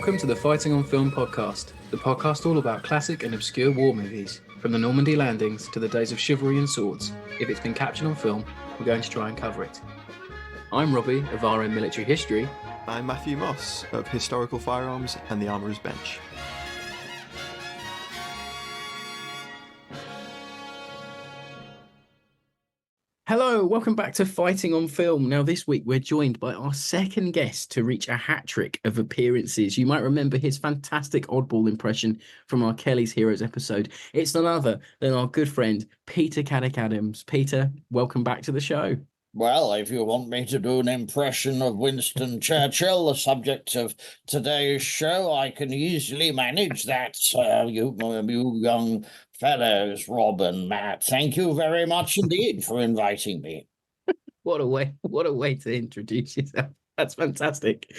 Welcome to the Fighting on Film podcast, the podcast all about classic and obscure war movies, from the Normandy landings to the days of chivalry and swords. If it's been captured on film, we're going to try and cover it. I'm Robbie of RM Military History. I'm Matthew Moss of Historical Firearms and the Armourer's Bench. Hello, welcome back to Fighting on Film. Now this week we're joined by our second guest to reach a hat-trick of appearances. You might remember his fantastic oddball impression from our Kelly's Heroes episode. It's none other than our good friend Peter Caddick-Adams. Peter, welcome back to the show. Well, if you want me to do an impression of Winston Churchill, the subject of today's show, I can easily manage that, you young fellows, Rob and Matt. Thank you very much indeed for inviting me. What a way to introduce yourself. That's fantastic.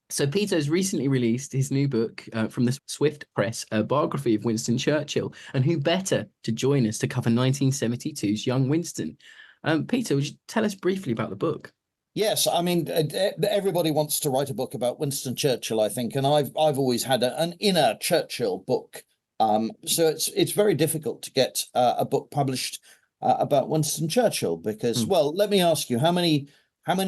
So Peter's recently released his new book from the Swift Press, a biography of Winston Churchill, and who better to join us to cover 1972's Young Winston. Peter, would you tell us briefly about the book? Yes, I mean, everybody wants to write a book about Winston Churchill, I think, and I've always had an inner Churchill book. So it's very difficult to get a book published about Winston Churchill because, well, let me ask you, how many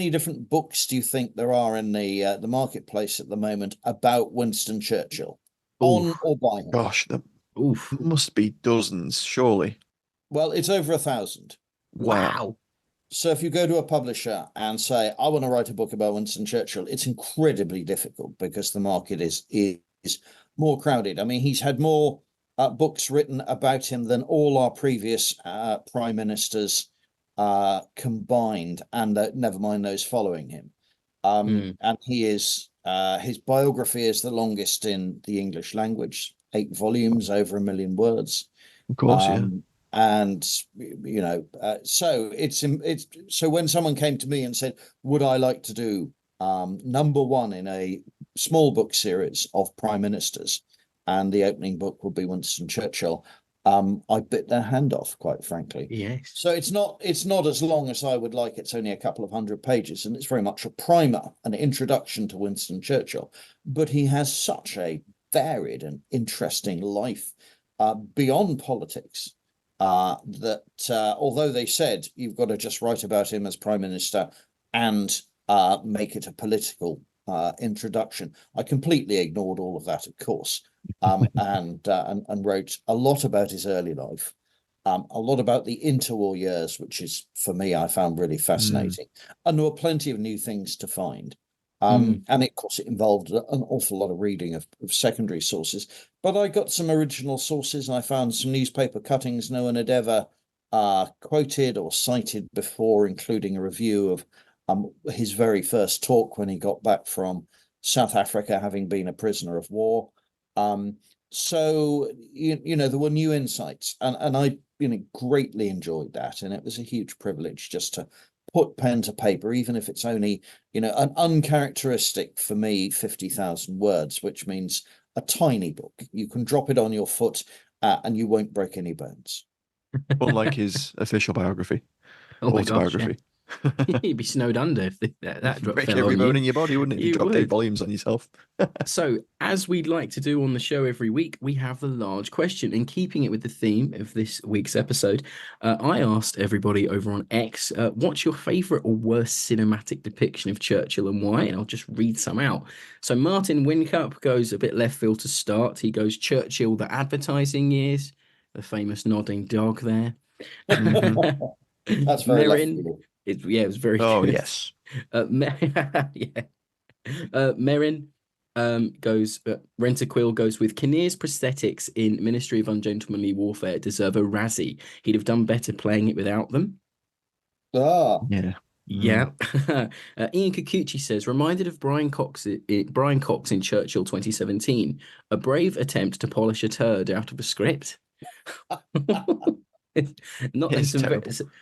different books do you think there are in the marketplace at the moment about Winston Churchill, on or by him? Gosh, there must be dozens, surely. Well, it's over 1,000. Wow. So if you go to a publisher and say, I want to write a book about Winston Churchill, it's incredibly difficult because the market is more crowded. I mean, he's had more books written about him than all our previous prime ministers combined, and never mind those following him. And he is his biography is the longest in the English language, 8 volumes, over 1 million words. Of course, yeah. And you know, so it's so when someone came to me and said, would I like to do number one in a small book series of prime ministers, and the opening book would be Winston Churchill, I bit their hand off, quite frankly. Yes. So it's not as long as I would like. It's only a couple of 100 pages, and it's very much a primer, an introduction to Winston Churchill. But he has such a varied and interesting life beyond politics. That although they said you've got to just write about him as prime minister and make it a political introduction, I completely ignored all of that, of course, and wrote a lot about his early life, a lot about the interwar years, which is, for me, I found really fascinating, and there were plenty of new things to find. And of course, it involved an awful lot of reading of secondary sources. But I got some original sources, and I found some newspaper cuttings no one had ever quoted or cited before, including a review of his very first talk when he got back from South Africa, having been a prisoner of war. So, you know, there were new insights, and I greatly enjoyed that. And it was a huge privilege just to put pen to paper, even if it's only, an uncharacteristic, for me, 50,000 words, which means a tiny book. You can drop it on your foot and you won't break any bones. Unlike his official biography, autobiography. Gosh, you'd be snowed under if that drop break fell every on bone you. in your body, wouldn't it? You dropped 8 volumes on yourself. So, as we'd like to do on the show every week, we have the large question. And keeping it with the theme of this week's episode, I asked everybody over on X, what's your favourite or worst cinematic depiction of Churchill and why? And I'll just read some out. So Martin Wincup goes a bit left field to start. He goes Churchill, the advertising years, the famous nodding dog there. That's very left field. It was very good. Yes. Merrin goes, Rentaquil goes with Kinnear's prosthetics in Ministry of Ungentlemanly Warfare deserve a Razzie. He'd have done better playing it without them. Yeah. Ian Kikuchi says, reminded of Brian Cox in Churchill 2017, a brave attempt to polish a turd out of a script.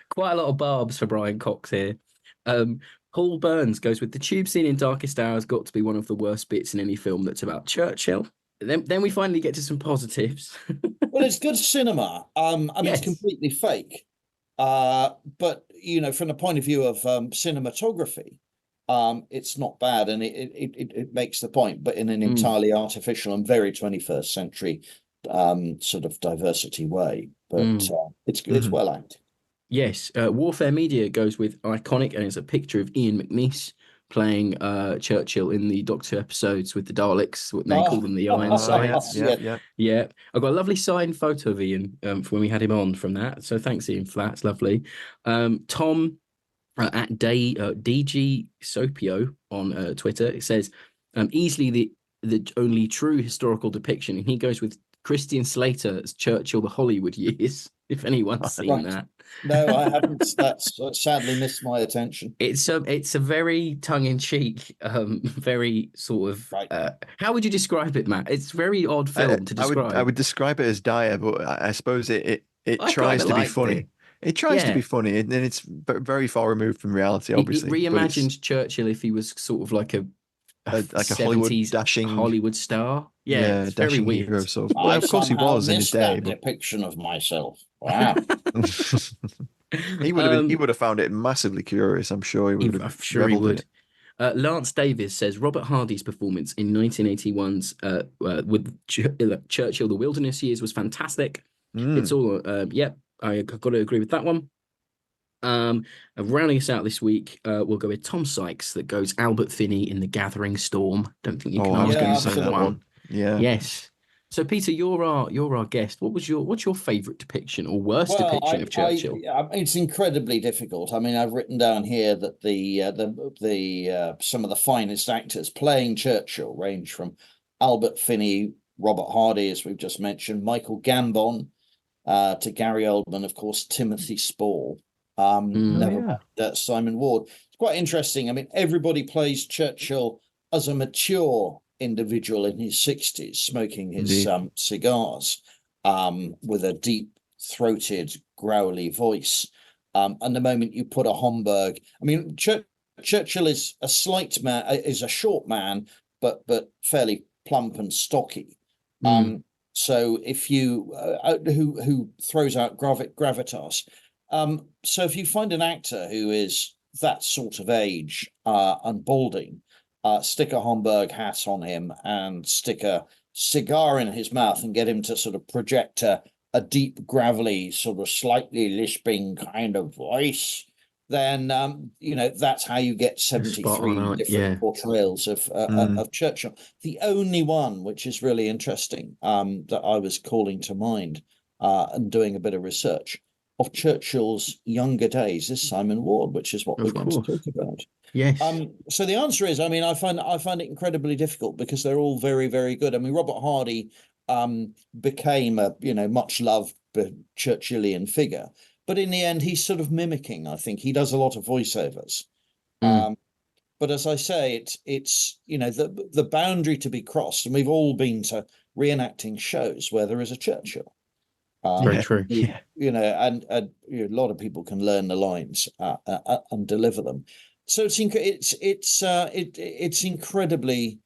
Quite a lot of barbs for Brian Cox here. Paul Burns goes with the tube scene in Darkest Hours got to be one of the worst bits in any film that's about Churchill. Then we finally get to some positives. Well, it's good cinema. It's completely fake. But from the point of view of cinematography, It's not bad, and it makes the point, but in an entirely artificial and very 21st century sort of diversity way. But it's well acted. Yes, Warfare Media goes with iconic, and it's a picture of Ian McNeice playing Churchill in the Doctor episodes with the Daleks, what they call them, the Ironsides. Yeah. I've got a lovely signed photo of Ian from when we had him on from that. So thanks, Ian, for that. It's lovely. Tom at DG Sopio on Twitter, it says easily the only true historical depiction, and he goes with Christian Slater as Churchill, the Hollywood years. If anyone's seen that. No, I haven't. That's sadly missed my attention. It's a very tongue-in-cheek, very sort of how would you describe it, Matt? It's a very odd film to describe. I would describe it as dire, but I suppose it tries to be funny. It tries to be funny, and it's very far removed from reality, obviously. It reimagined Churchill if he was sort of like a Hollywood dashing Hollywood star. Yeah, it's very weird. Hero, so. Well, of course he was in his day. But... depiction of myself. Wow. He would have found it massively curious. I'm sure he would. I'm sure he would. Lance Davis says Robert Hardy's performance in 1981's with Churchill: The Wilderness Years was fantastic. It's all I've got to agree with that one. Rounding us out this week, we'll go with Tom Sykes that goes Albert Finney in The Gathering Storm. Don't think you can ask him for that one. Yeah. Yes. So Peter, you're our guest. what's your favourite depiction or worst depiction of Churchill? It's incredibly difficult. I mean, I've written down here that the some of the finest actors playing Churchill range from Albert Finney, Robert Hardy, as we've just mentioned, Michael Gambon, to Gary Oldman, of course, Timothy Spall. That's Simon Ward. It's quite interesting. I mean, everybody plays Churchill as a mature individual in his 60s, smoking his cigars with a deep-throated, growly voice. And the moment you put a Homburg, I mean, Churchill is a slight man, is a short man, but fairly plump and stocky. So if you who throws out gravitas. So if you find an actor who is that sort of age and balding, stick a Homburg hat on him and stick a cigar in his mouth and get him to sort of project a deep, gravelly, sort of slightly lisping kind of voice, then that's how you get 73 different portrayals of Churchill. The only one which is really interesting that I was calling to mind and doing a bit of research of Churchill's younger days is Simon Ward, which is what we're going to talk about. Yes. So the answer is, I mean, I find it incredibly difficult because they're all very, very good. I mean, Robert Hardy became a much loved Churchillian figure, but in the end, he's sort of mimicking. I think he does a lot of voiceovers. But as I say, it's the boundary to be crossed, and we've all been to reenacting shows where there is a Churchill. Very true. And a lot of people can learn the lines and deliver them. So it's incredibly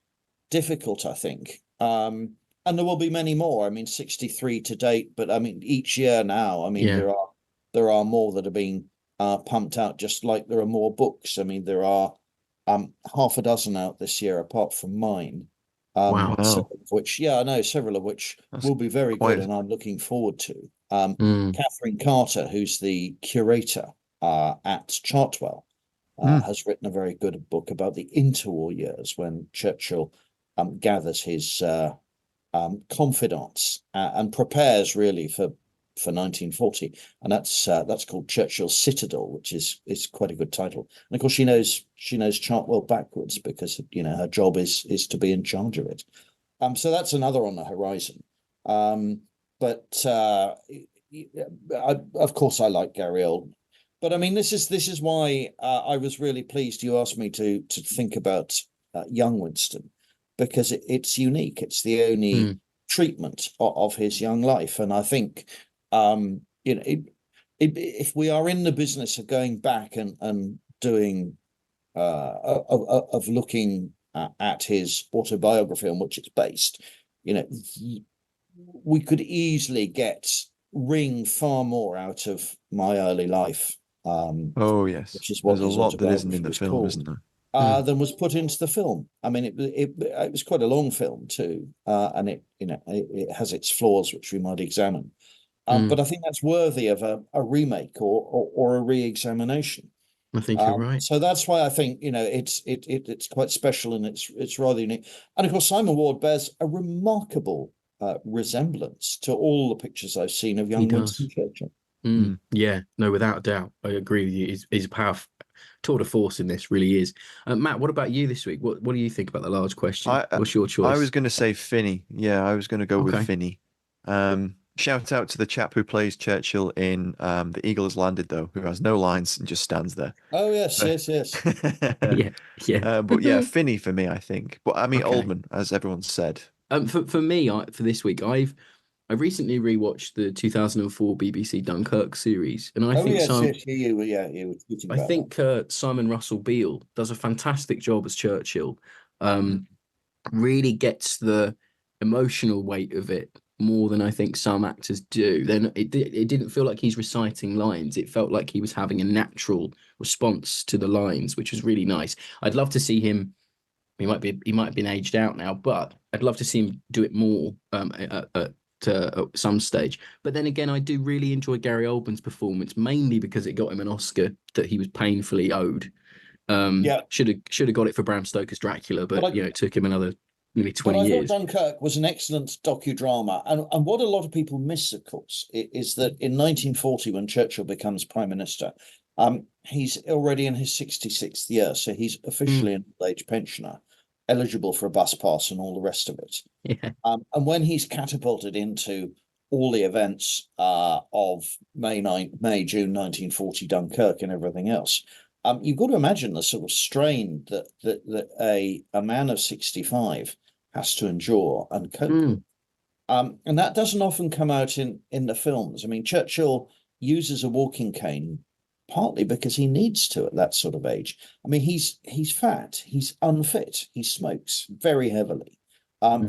difficult, I think. And there will be many more. I mean, 63 to date, but I mean, each year now, I mean, there are more that are being pumped out, just like there are more books. I mean, there are half a dozen out this year, apart from mine. Wow. Several of which will be very good, and I'm looking forward to. Catherine Carter, who's the curator at Chartwell, has written a very good book about the interwar years when Churchill gathers his confidants and prepares really for 1940, and that's called Churchill's Citadel, which is quite a good title. And of course, she knows Chartwell backwards because her job is to be in charge of it. So that's another on the horizon. But of course, I like Gary Oldman. But I mean, this is why I was really pleased you asked me to think about Young Winston, because it's unique. It's the only treatment of his young life, and I think. If we are in the business of going back and doing of looking at his autobiography on which it's based, we could easily wring far more out of my early life. Yes, which is what there's a lot that isn't in the film, isn't there? than was put into the film. I mean, it was quite a long film too, and it has its flaws which we might examine. But I think that's worthy of a remake or a re-examination. I think you're right. So that's why I think it's quite special and it's rather unique. And of course, Simon Ward bears a remarkable resemblance to all the pictures I've seen of young Winston Churchill. Yeah, no, without a doubt, I agree with you. He's a powerful tour de force in this, really is. Matt, what about you this week? What do you think about the large question? What's your choice? I was going to say Finney. Yeah, I was going to go with Finney. Shout out to the chap who plays Churchill in The Eagle Has Landed, though, who has no lines and just stands there. Oh, yes. Yeah. But yeah, Finney for me, I think. But I mean, Oldman, as everyone said. For me, for this week, I've recently rewatched the 2004 BBC Dunkirk series, and I think Simon Russell Beale does a fantastic job as Churchill. Really gets the emotional weight of it more than I think some actors do. Then it didn't feel like he's reciting lines. It felt like he was having a natural response to the lines, which was really nice. I'd love to see him. He might have been aged out now, but I'd love to see him do it more at some stage. But then again, I do really enjoy Gary Oldman's performance, mainly because it got him an Oscar that he was painfully owed. Should have got it for Bram Stoker's Dracula, but it took him another nearly 20 years. I thought Dunkirk was an excellent docudrama. And what a lot of people miss, of course, is that in 1940, when Churchill becomes Prime Minister, he's already in his 66th year. So he's officially an old-age pensioner, eligible for a bus pass and all the rest of it. Yeah. And when he's catapulted into all the events of May, June 1940, Dunkirk and everything else, you've got to imagine the sort of strain that a man of 65 has to endure and cope with. And that doesn't often come out in the films. I mean, Churchill uses a walking cane partly because he needs to at that sort of age. I mean, he's fat, he's unfit, he smokes very heavily.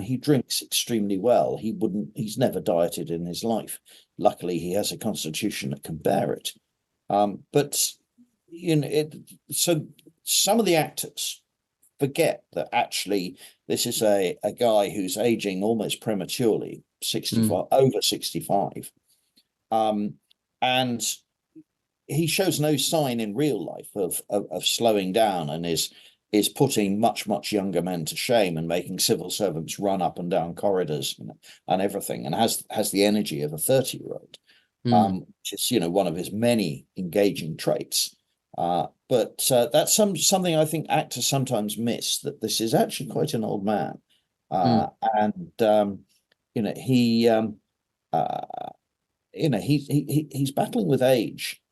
He drinks extremely well. He's never dieted in his life. Luckily, he has a constitution that can bear it. But so some of the actors forget that actually this is a guy who's aging almost prematurely, 65, over 65. And he shows no sign in real life of slowing down and is putting much younger men to shame and making civil servants run up and down corridors and everything, and has the energy of a 30-year-old, which is one of his many engaging traits. But that's something I think actors sometimes miss, that this is actually quite an old man, and he's battling with age,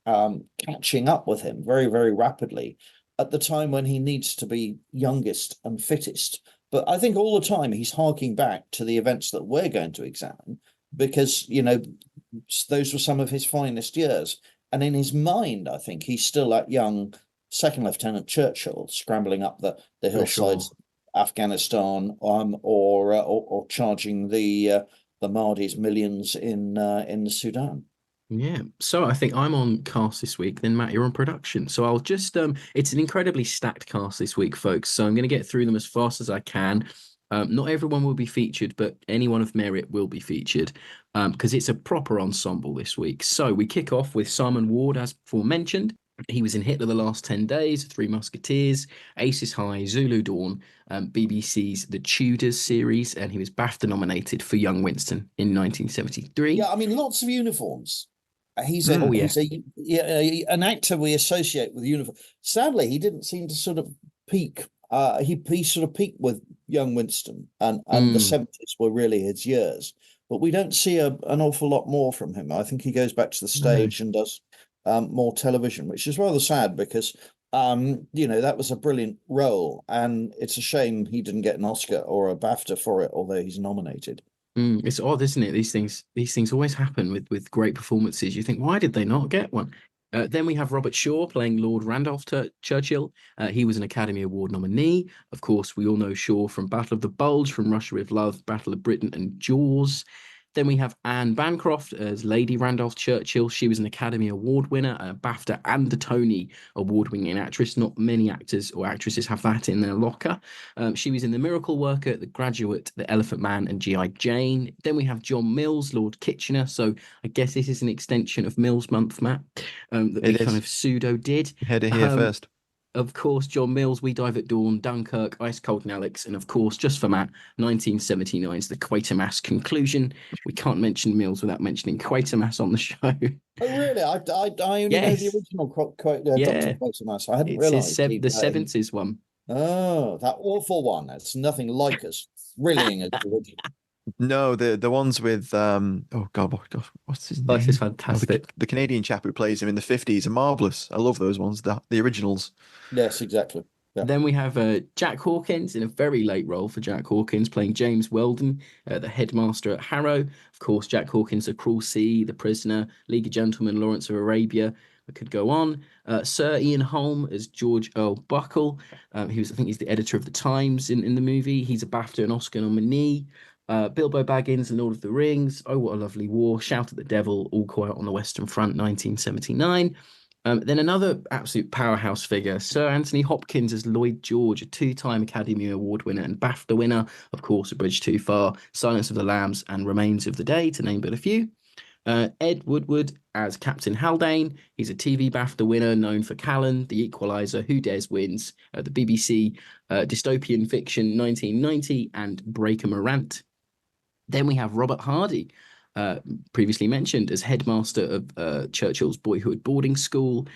catching up with him very rapidly at the time when he needs to be youngest and fittest. But I think all the time he's harking back to the events that we're going to examine, because those were some of his finest years. And in his mind, I think he's still that young Second Lieutenant Churchill scrambling up the hillsides of Afghanistan, or charging the Mahdi's millions in the Sudan. Yeah, so I think I'm on cast this week. Then Matt, you're on production. So I'll just it's an incredibly stacked cast this week, folks. So I'm going to get through them as fast as I can. Not everyone will be featured, but anyone of merit will be featured, because it's a proper ensemble this week. So we kick off with Simon Ward, as aforementioned. He was in Hitler the Last 10 Days, Three Musketeers, Aces High, Zulu Dawn, BBC's The Tudors series, and he was BAFTA nominated for Young Winston in 1973. Yeah, I mean, lots of uniforms. He's an actor we associate with uniform. Sadly, he didn't seem to sort of peak. He sort of peaked with Young Winston, and the 70s were really his years. But we don't see an awful lot more from him. I think he goes back to the stage and does more television, which is rather sad, because that was a brilliant role, and it's a shame he didn't get an Oscar or a BAFTA for it, although he's nominated. It's odd, isn't it? These things always happen with great performances. You think, why did they not get one? Then we have Robert Shaw playing Lord Randolph Churchill. He was an Academy Award nominee. Of course, we all know Shaw from Battle of the Bulge, from Russia with Love, Battle of Britain, and Jaws. Then we have Anne Bancroft as Lady Randolph Churchill. She was an Academy Award winner, a BAFTA and the Tony Award-winning actress. Not many actors or actresses have that in their locker. She was in The Miracle Worker, The Graduate, The Elephant Man, and G.I. Jane. Then we have John Mills, Lord Kitchener. So I guess this is an extension of Mills Month, Matt, that we kind of pseudo did. You heard it here first. Of course, John Mills, We Dive at Dawn, Dunkirk, Ice Cold and Alex, and of course, just for Matt, 1979's The Quatermass Conclusion. We can't mention Mills without mentioning Quatermass on the show. Oh, really? I only know the original Dr. Quatermass. I hadn't realised. The 70s one. Oh, that awful one. That's nothing like as thrilling as the original. No, the ones with oh God, what's his name? Life is Fantastic. Oh, the Canadian chap who plays him in the 50s are marvelous. I love those ones, the originals. Yes, exactly. Yeah. Then we have Jack Hawkins in a very late role for Jack Hawkins, playing James Weldon, the headmaster at Harrow. Of course, Jack Hawkins, A Cruel Sea, The Prisoner, League of Gentlemen, Lawrence of Arabia. I could go on. Sir Ian Holm as George Earl Buckle. I think he's the editor of the Times in the movie. He's a BAFTA and Oscar nominee. Bilbo Baggins and Lord of the Rings, Oh What a Lovely War, Shout at the Devil, All Quiet on the Western Front, 1979. Then another absolute powerhouse figure, Sir Anthony Hopkins as Lloyd George, a two-time Academy Award winner and BAFTA winner, of course, A Bridge Too Far, Silence of the Lambs, and Remains of the Day, to name but a few. Ed Woodward as Captain Haldane. He's a TV BAFTA winner known for Callan, The Equalizer, Who Dares Wins, the BBC dystopian fiction 1990, and Breaker Morant. Then we have Robert Hardy, previously mentioned, as headmaster of Churchill's boyhood boarding school.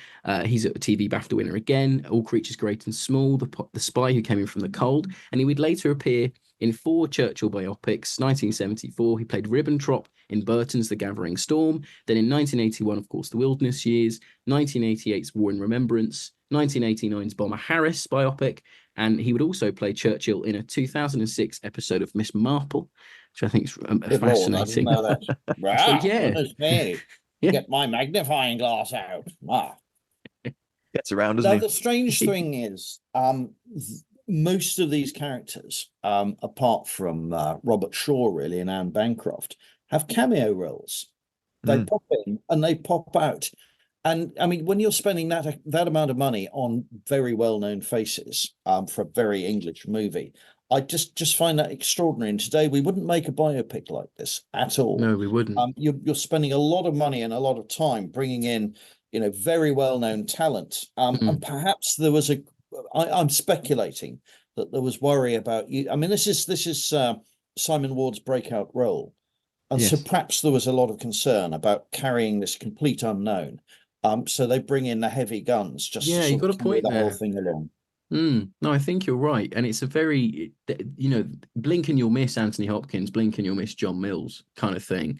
He's a TV BAFTA winner again, All Creatures Great and Small, the Spy Who Came In From the Cold, and he would later appear in 4 Churchill biopics. 1974, he played Ribbentrop in Burton's The Gathering Storm. Then in 1981, of course, The Wilderness Years, 1988's War and Remembrance, 1989's Bomber Harris biopic, and he would also play Churchill in a 2006 episode of Miss Marple, which I think is fascinating. Lord, I didn't know that. Wow, So, yeah. Me. Get my magnifying glass out. Gets around, doesn't he? The strange thing is, most of these characters, apart from Robert Shaw, really, and Anne Bancroft, have cameo roles. They pop in and they pop out. And I mean, when you're spending that amount of money on very well-known faces for a very English movie, I just find that extraordinary. And today we wouldn't make a biopic like this at all. No, we wouldn't. You're spending a lot of money and a lot of time bringing in, very well-known talent. And perhaps there was I'm speculating that there was worry about you. I mean, this is Simon Ward's breakout role. And so perhaps there was a lot of concern about carrying this complete unknown. So they bring in the heavy guns just to you got a point the there. whole thing along. No, I think you're right. And it's a very, blink and you'll miss Anthony Hopkins, blink and you'll miss John Mills kind of thing.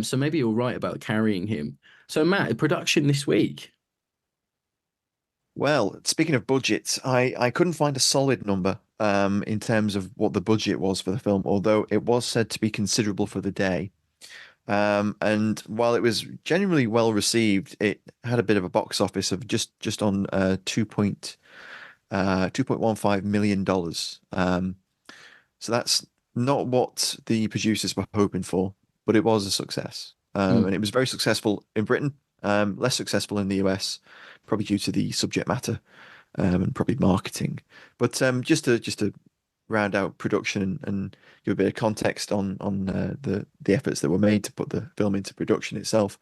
So maybe you're right about carrying him. So Matt, production this week. Well, speaking of budgets, I couldn't find a solid number in terms of what the budget was for the film, although it was said to be considerable for the day. And while it was genuinely well received, it had a bit of a box office of just on $2.15 million. So that's not what the producers were hoping for, but it was a success. And it was very successful in Britain, less successful in the US, probably due to the subject matter and probably marketing. But just to round out production and give a bit of context on the efforts that were made to put the film into production itself,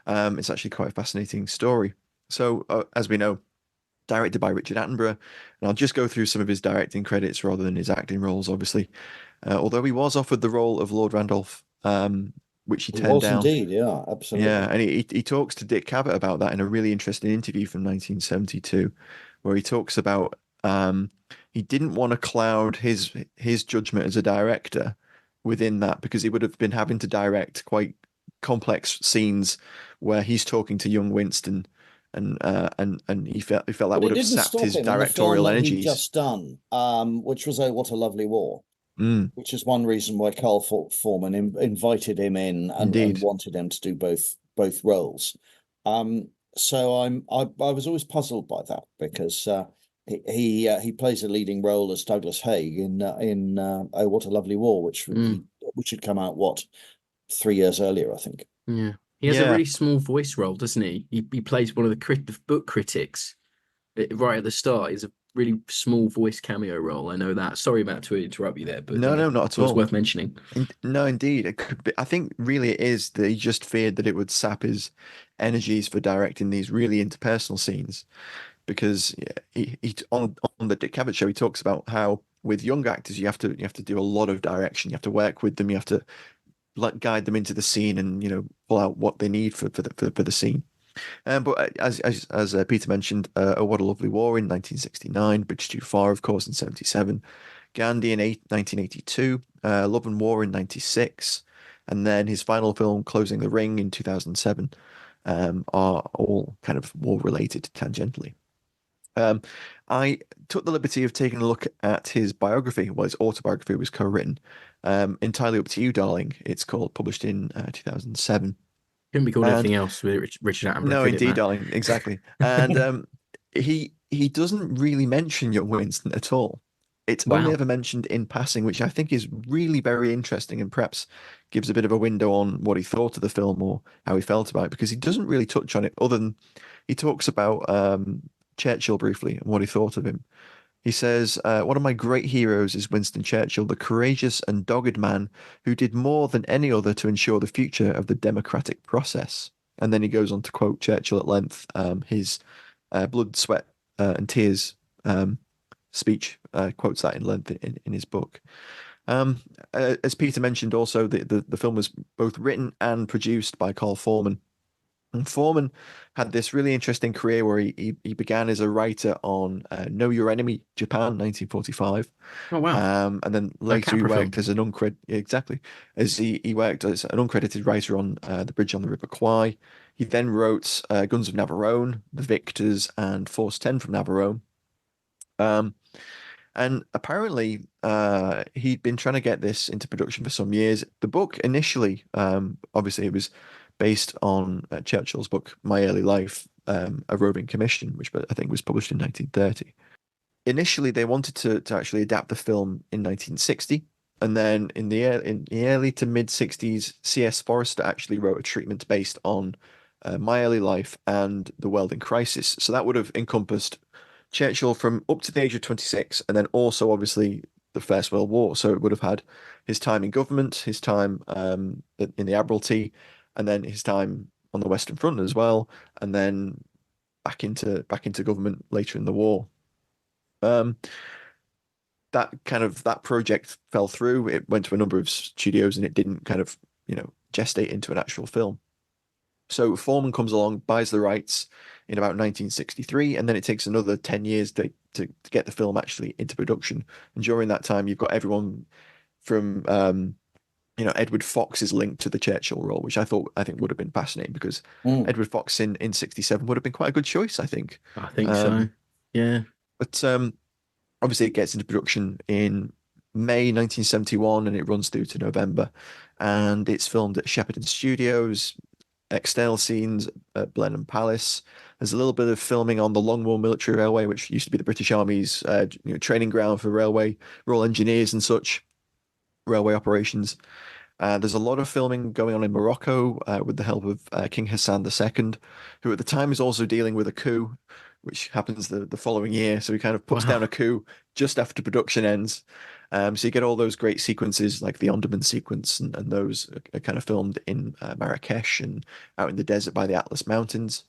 it's actually quite a fascinating story. So as we know, directed by Richard Attenborough, and I'll just go through some of his directing credits rather than his acting roles, obviously. Although he was offered the role of Lord Randolph, which he turned down. Indeed, yeah, absolutely. Yeah, and he talks to Dick Cavett about that in a really interesting interview from 1972, where he talks about he didn't want to cloud his judgment as a director within that, because he would have been having to direct quite complex scenes where he's talking to young Winston, and he felt that would have sapped his directorial energies. He'd just done, which was Oh What a Lovely War, which is one reason why Carl Foreman invited him in and wanted him to do both roles. So I was always puzzled by that, because he plays a leading role as Douglas Haig in Oh What a Lovely War, which had come out 3 years earlier, I think. Yeah. He has a Yeah. really small voice role, doesn't he? He plays one of the book critics right at the start. He's a really small voice cameo role. I know that. Sorry, Matt, to interrupt you there, but No, yeah, no, not at it was all. worth mentioning. No, indeed. It could be. I think really it is that he just feared that it would sap his energies for directing these really interpersonal scenes. Because yeah, he on the Dick Cavett show, he talks about how with young actors you have to do a lot of direction. You have to work with them. You have to like guide them into the scene and pull out what they need for the scene. But as Peter mentioned, Oh What a Lovely War in 1969, Bridge Too Far, of course, in 77, Gandhi in 1982, Love and War in 96, and then his final film, Closing the Ring, in 2007, are all kind of war related tangentially. I took the liberty of taking a look at his biography. Well, his autobiography was co-written. Entirely Up to You, Darling, it's called, published in 2007. Couldn't be called And anything else with Richard Attenborough, no, could it, indeed, Matt? darling, exactly. And he doesn't really mention Young Winston at all. It's only Wow. ever mentioned in passing, which I think is really very interesting and perhaps gives a bit of a window on what he thought of the film or how he felt about it, because he doesn't really touch on it other than he talks about Churchill briefly and what he thought of him. He says, one of my great heroes is Winston Churchill, the courageous and dogged man who did more than any other to ensure the future of the democratic process. And then he goes on to quote Churchill at length, his blood, sweat, and tears speech, quotes that in length in his book. As Peter mentioned also, the film was both written and produced by Carl Foreman. And Foreman had this really interesting career where he began as a writer on Know Your Enemy, Japan, 1945. Oh, wow. And then A later he Capra worked film. as an exactly, as he worked as an uncredited writer on The Bridge on the River Kwai. He then wrote Guns of Navarone, The Victors, and Force 10 from Navarone. And apparently, he'd been trying to get this into production for some years. The book initially, obviously, it was based on Churchill's book, My Early Life, A Roving Commission, which I think was published in 1930. Initially, they wanted to actually adapt the film in 1960. And then in the early to mid 60s, C.S. Forrester actually wrote a treatment based on My Early Life and The World in Crisis. So that would have encompassed Churchill from up to the age of 26, and then also obviously the First World War. So it would have had his time in government, his time in the Admiralty, and then his time on the Western Front as well, and then back into government later in the war. That project fell through. It went to a number of studios, and it didn't kind of gestate into an actual film. So Foreman comes along, buys the rights in about 1963, and then it takes another 10 years to get the film actually into production. And during that time, you've got everyone from Edward Fox is linked to the Churchill role, which I think would have been fascinating, because Edward Fox in 67 would have been quite a good choice, I think. I think so. Yeah. But obviously it gets into production in May 1971 and it runs through to November. And it's filmed at Shepperton Studios, external scenes at Blenheim Palace. There's a little bit of filming on the Longmoor Military Railway, which used to be the British Army's training ground for Royal Engineers and such, railway operations. There's a lot of filming going on in Morocco with the help of King Hassan II, who at the time is also dealing with a coup, which happens the following year. So he kind of puts down a coup just after production ends. So you get all those great sequences like the Omdurman sequence, and those are kind of filmed in Marrakesh and out in the desert by the Atlas Mountains.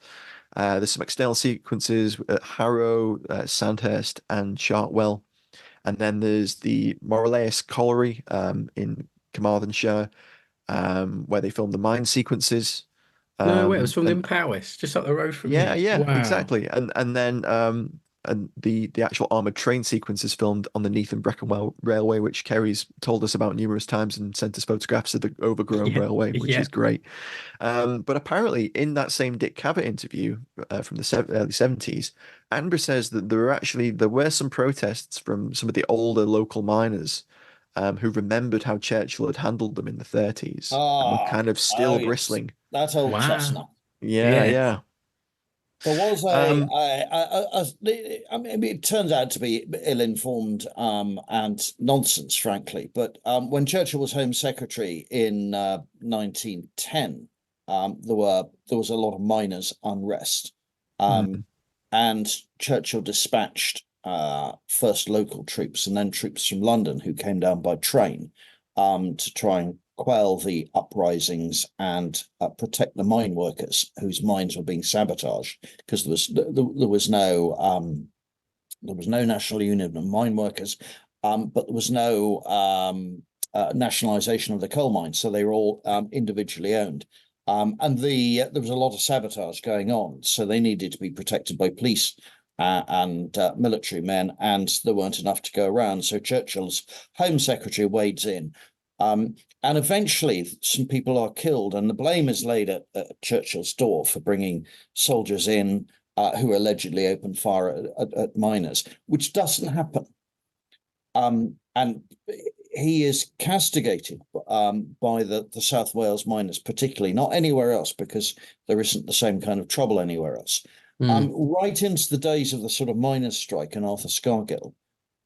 There's some external sequences at Harrow, Sandhurst, and Chartwell. And then there's the Morlaes Colliery in Carmarthenshire, where they filmed the mine sequences. No way, it was filmed in And Powys, just up the road from yeah, here. yeah, Wow. exactly. And then and the actual armored train sequence is filmed on the Neath and Breckenwell Railway, which Kerry's told us about numerous times and sent us photographs of the overgrown Yeah. railway, which Yeah. is great. But apparently, in that same Dick Cavett interview from the early 70s, Attenborough says that there were some protests from some of the older local miners who remembered how Churchill had handled them in the 30s and were kind of Oh still yes, bristling. that old Wow. chestnut. Yeah, Yeah. yeah. There was Um, I mean, it turns out to be ill-informed and nonsense, frankly. But when Churchill was Home Secretary in 1910, there was a lot of miners' unrest, mm, and Churchill dispatched first local troops and then troops from London who came down by train to try and quell the uprisings and protect the mine workers whose mines were being sabotaged because there was no national union of mine workers, but there was no nationalisation of the coal mines, so they were all individually owned. And there was a lot of sabotage going on, so they needed to be protected by police and military men, and there weren't enough to go around. So Churchill's Home Secretary wades in. And eventually, some people are killed, and the blame is laid at Churchill's door for bringing soldiers in who allegedly opened fire at miners, which doesn't happen. And he is castigated by the South Wales miners, particularly, not anywhere else, because there isn't the same kind of trouble anywhere else. Right into the days of the sort of miners' strike and Arthur Scargill.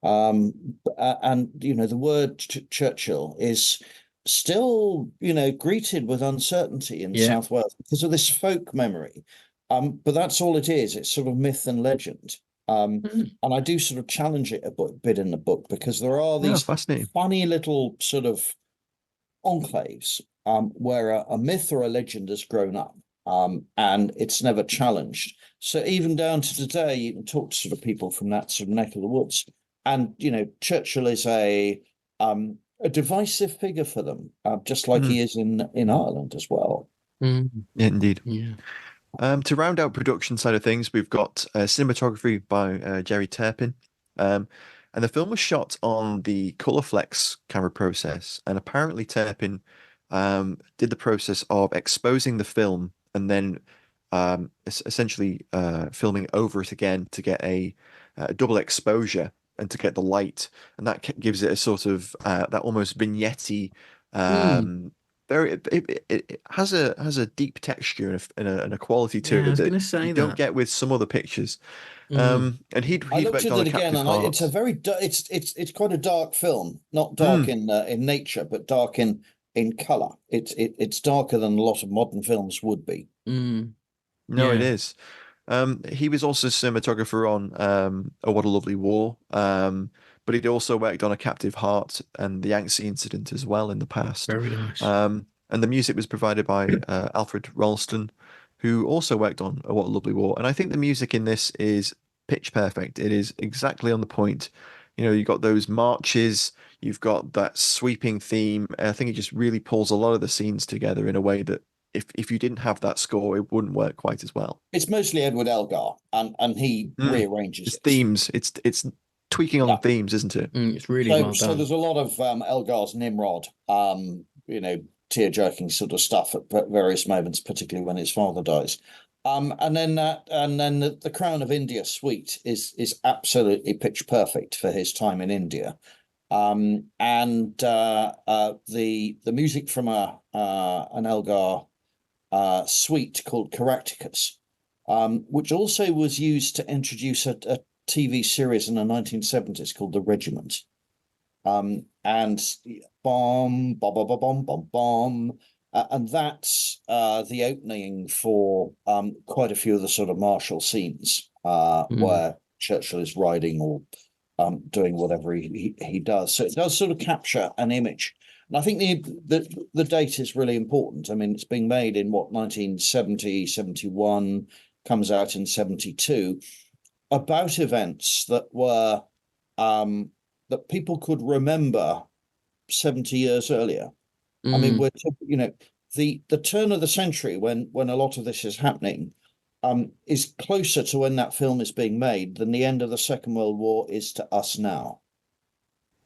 And the word Churchill is still greeted with uncertainty in South Wales because of this folk memory, but that's all it is. It's sort of myth and legend, and I do sort of challenge it a bit in the book because there are these funny little sort of enclaves where a myth or a legend has grown up, and it's never challenged. So even down to today, you can talk to sort of people from that sort of neck of the woods. And Churchill is a divisive figure for them, just like he is in Ireland as well. Yeah, indeed. Yeah. To round out production side of things, we've got cinematography by Jerry Turpin, and the film was shot on the Colorflex camera process. And apparently Turpin did the process of exposing the film and then essentially filming over it again to get a double exposure and to get the light, and that gives it a sort of that almost vignette-y it has a deep texture and a quality to it that you don't get with some other pictures. And he'd looked at it again, and it's a very it's quite a dark film, not dark in nature, but dark in color. It's darker than a lot of modern films would be. No, it is. He was also a cinematographer on Oh, What a Lovely War, but he'd also worked on A Captive Heart and the Yangtze Incident as well in the past. Very nice. And the music was provided by Alfred Ralston, who also worked on Oh, What a Lovely War. And I think the music in this is pitch perfect. It is exactly on the point. You've got those marches, you've got that sweeping theme. And I think it just really pulls a lot of the scenes together in a way that if you didn't have that score, it wouldn't work quite as well. It's mostly Edward Elgar, and he rearranges it's themes. It's tweaking on themes, isn't it? It's really well done. So there's a lot of Elgar's Nimrod, tear-jerking sort of stuff at various moments, particularly when his father dies. And then the Crown of India suite is absolutely pitch perfect for his time in India. And the music from an Elgar suite called Caractacus, which also was used to introduce a TV series in the 1970s called The Regiment. And bomb, bom, bom, bom, bom, bom, bom. And that's the opening for quite a few of the sort of martial scenes where Churchill is riding or doing whatever he does. So it does sort of capture an image. And I think the date is really important. I mean, it's being made in 1970, 71, comes out in 72, about events that were that people could remember 70 years earlier. I mean, the turn of the century when a lot of this is happening is closer to when that film is being made than the end of the Second World War is to us now.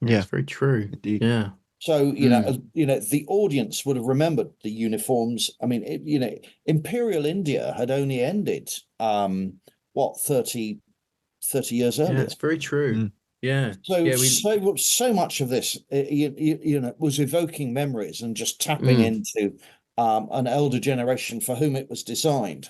Yeah, that's very true. Indeed. Yeah. So the audience would have remembered the uniforms. I mean, Imperial India had only ended 30 years earlier. Yeah, it's very true. Yeah. So much of this, was evoking memories and just tapping into an elder generation for whom it was designed.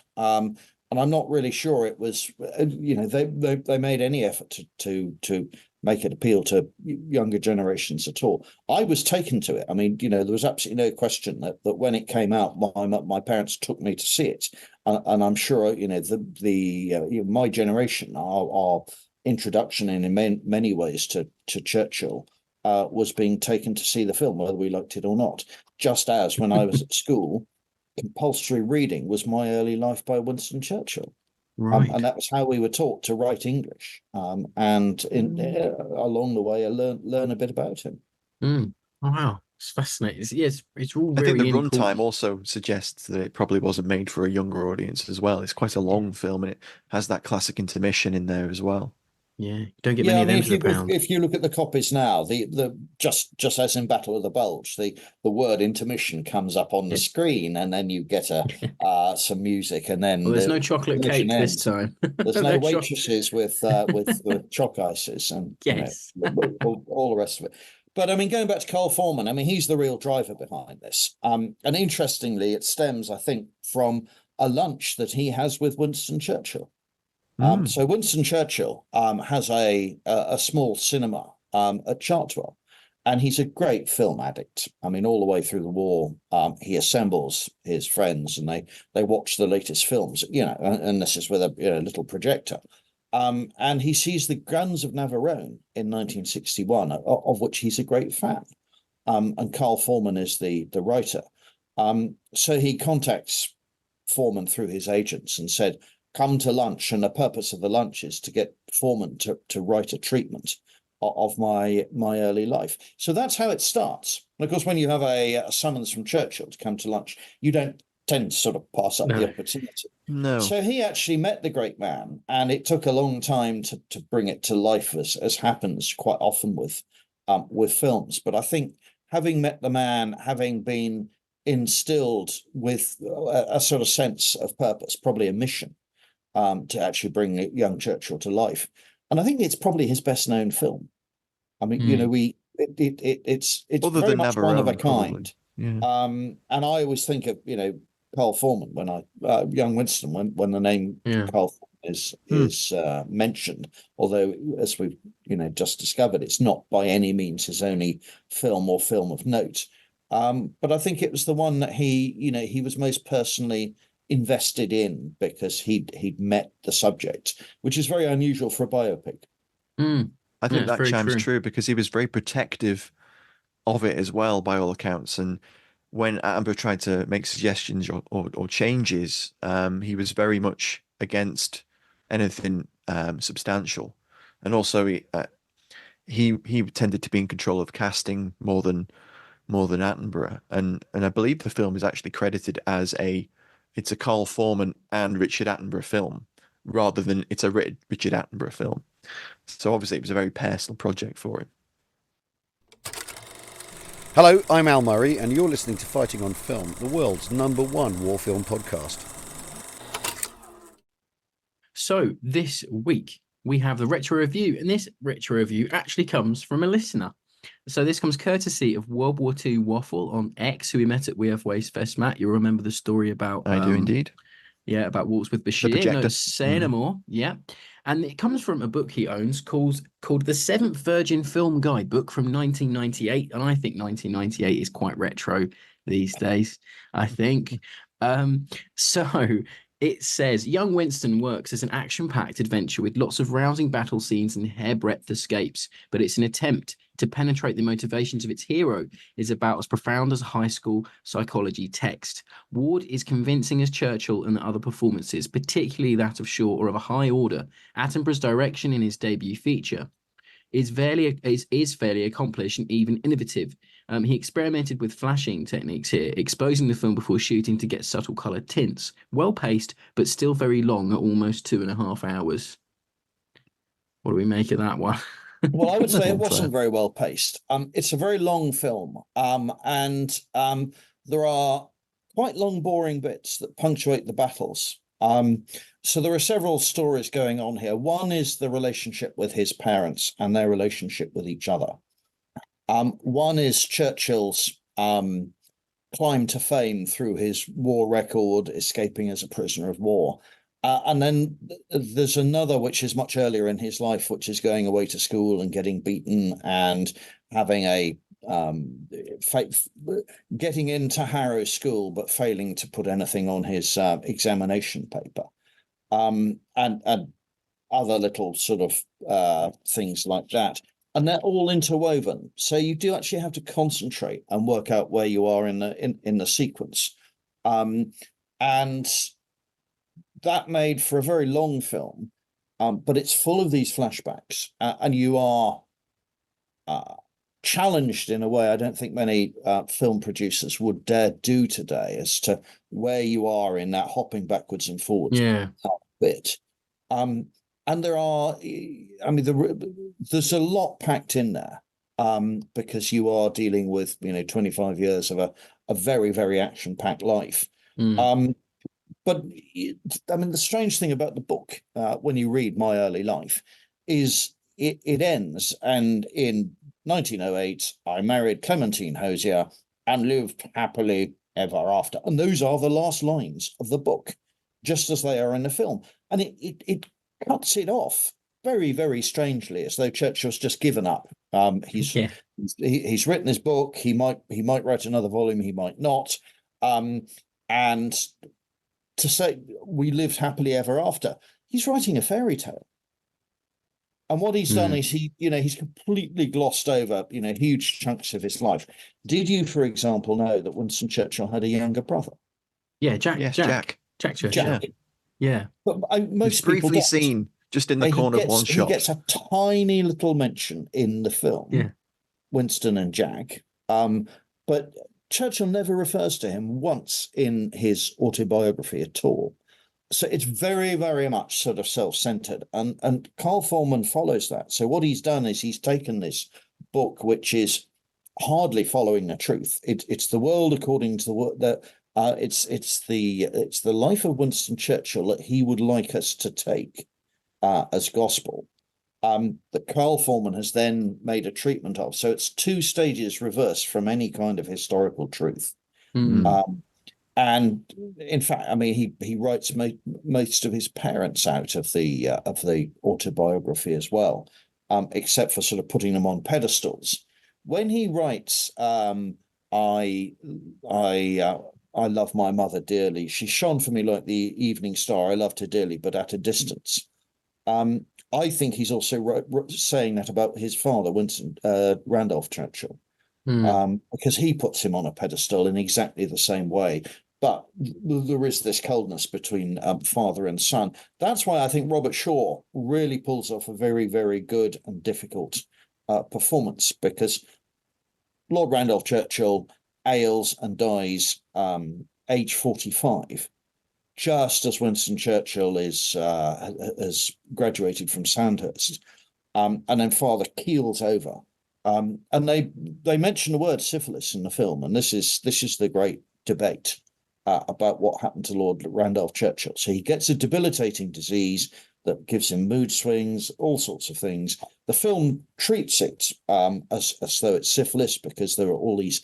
and I'm not really sure it was, they made any effort to make it appeal to younger generations at all. I was taken to it. I mean, there was absolutely no question that when it came out, my parents took me to see it, and I'm sure my generation, our introduction in many ways to Churchill was being taken to see the film, whether we liked it or not. Just as when I was at school, compulsory reading was My Early Life by Winston Churchill. Right. And that was how we were taught to write English. And along the way, I learn a bit about him. Oh, wow. It's fascinating. It's all I think the really cool. runtime also suggests that it probably wasn't made for a younger audience as well. It's quite a long film, and it has that classic intermission in there as well. Yeah, you don't get many of them to the pound. If you look at the copies now, the just as in Battle of the Bulge, the word intermission comes up on the screen, and then you get some music, and then there's no chocolate cake this time. There's no waitresses with chalk ices, and yes, all the rest of it. But I mean, going back to Carl Foreman, I mean, he's the real driver behind this. And interestingly, it stems, I think, from a lunch that he has with Winston Churchill. So Winston Churchill has a small cinema at Chartwell, and he's a great film addict. I mean, all the way through the war, he assembles his friends, and they watch the latest films. And this is with a little projector. And he sees the Guns of Navarone in 1961, of which he's a great fan. And Carl Foreman is the writer. So he contacts Foreman through his agents and said, come to lunch, and the purpose of the lunch is to get Foreman to write a treatment of my early life. So that's how it starts. And of course, when you have a summons from Churchill to come to lunch, you don't tend to sort of pass up the opportunity. No. So he actually met the great man, and it took a long time to bring it to life, as happens quite often with films. But I think having met the man, having been instilled with a sort of sense of purpose, probably a mission, to actually bring young Churchill to life. And I think it's probably his best known film. I mean, it's other very than much Navarone, one of a kind. Yeah. And I always think of, Carl Foreman when Young Winston, when the name Carl Foreman is mentioned, although as we've just discovered, it's not by any means his only film or film of note. But I think it was the one that he was most personally invested in, because he'd met the subject, which is very unusual for a biopic. I think that chimes true, because he was very protective of it as well, by all accounts. And when Attenborough tried to make suggestions or changes, he was very much against anything substantial. And also he tended to be in control of casting more than Attenborough. And I believe the film is actually credited as it's a Carl Foreman and Richard Attenborough film, rather than it's a Richard Attenborough film. So obviously it was a very personal project for him. Hello, I'm Al Murray, and you're listening to Fighting on Film, the world's #1 war film podcast. So this week we have the retro review, and this retro review actually comes from a listener. So this comes courtesy of World War II Waffle on X, who we met at We Have Waste Fest. Matt, you'll remember the story about... I do indeed. Yeah, about Walks with Bashir. No, say no more. Yeah. And it comes from a book he owns called The Seventh Virgin Film Guidebook from 1998. And I think 1998 is quite retro these days, I think. So it says, Young Winston works as an action-packed adventure with lots of rousing battle scenes and hair-breadth escapes, but it's an attempt to penetrate the motivations of its hero is about as profound as a high school psychology text. Ward is convincing as Churchill and the other performances, particularly that of Shaw, or of a high order. Attenborough's direction in his debut feature is fairly accomplished and even innovative. He experimented with flashing techniques here, exposing the film before shooting to get subtle coloured tints. Well paced, but still very long at almost 2.5 hours. What do we make of that one? Well, I would say it wasn't very well paced. It's a very long film, and there are quite long, boring bits that punctuate the battles. So there are several stories going on here. One is the relationship with his parents and their relationship with each other. One is Churchill's climb to fame through his war record, escaping as a prisoner of war. And then there's another which is much earlier in his life, which is going away to school and getting beaten and having a getting into Harrow School but failing to put anything on his examination paper, and other little sort of things like that. And they're all interwoven. So you do actually have to concentrate and work out where you are in the sequence. And that made for a very long film, but it's full of these flashbacks, and you are challenged in a way I don't think many film producers would dare do today, as to where you are in that hopping backwards and forwards bit. And there are, I mean, there's a lot packed in there, because you are dealing with 25 years of a very, very action-packed life. But I mean, the strange thing about the book, when you read My Early Life, is it ends, and in 1908, I married Clementine Hosier and lived happily ever after. And those are the last lines of the book, just as they are in the film. And it cuts it off very, very strangely, as though Churchill's just given up. He's written his book. He might write another volume. He might not. And to say we lived happily ever after, he's writing a fairy tale. And what he's done is he's completely glossed over, huge chunks of his life. Did you, for example, know that Winston Churchill had a younger brother? Yeah, Jack Churchill. Yeah. But most it's briefly people seen just in the corner of one shot. He gets a tiny little mention in the film, Winston and Jack. But Churchill never refers to him once in his autobiography at all. So it's very, very much sort of self-centered. And Carl Foreman follows that. So what he's done is he's taken this book, which is hardly following the truth. It's the world according to the world. It's the life of Winston Churchill that he would like us to take as gospel. That Carl Foreman has then made a treatment of. So it's 2 stages reversed from any kind of historical truth. And in fact, I mean, he writes most of his parents out of the autobiography as well, except for sort of putting them on pedestals. When he writes, I love my mother dearly. She shone for me like the evening star. I loved her dearly, but at a distance. I think he's also saying that about his father, Winston Randolph Churchill. Because he puts him on a pedestal in exactly the same way. But there is this coldness between father and son. That's why I think Robert Shaw really pulls off a very, very good and difficult performance, because Lord Randolph Churchill ails and dies age 45, just as Winston Churchill has graduated from Sandhurst, and then father keels over. And they mention the word syphilis in the film, and this is the great debate about what happened to Lord Randolph Churchill. So he gets a debilitating disease that gives him mood swings, all sorts of things. The film treats it as though it's syphilis, because there are all these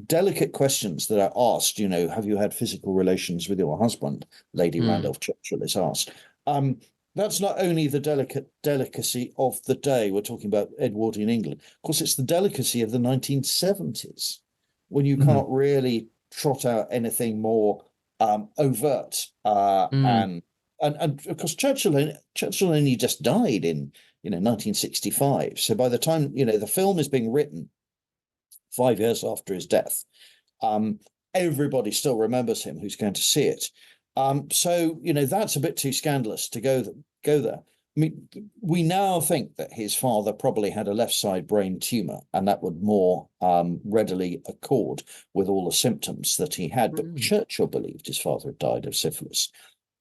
delicate questions that are asked. Have you had physical relations with your husband? Lady Randolph Churchill is asked. That's not only the delicacy of the day. We're talking about Edwardian England. Of course, it's the delicacy of the 1970s, when you can't really trot out anything more overt. And of course, Churchill only just died in 1965. So by the time the film is being written 5 years after his death, everybody still remembers him who's going to see it. So that's a bit too scandalous to go there. I mean, we now think that his father probably had a left side brain tumor, and that would more readily accord with all the symptoms that he had. But Churchill believed his father had died of syphilis.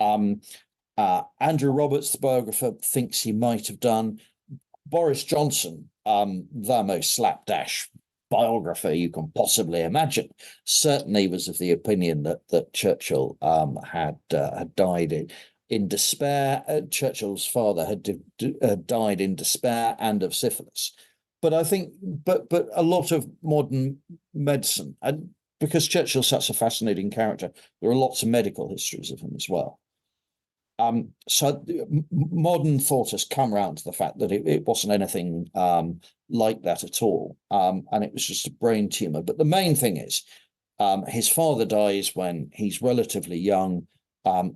Andrew Roberts, the biographer, thinks he might have done. Boris Johnson, the most slapdash biographer you can possibly imagine, certainly was of the opinion that Churchill had died in despair. Churchill's father had died in despair and of syphilis. But I think, but a lot of modern medicine, and because Churchill's such a fascinating character, there are lots of medical histories of him as well. So modern thought has come around to the fact that it wasn't anything like that at all, and it was just a brain tumor. But the main thing is, his father dies when he's relatively young.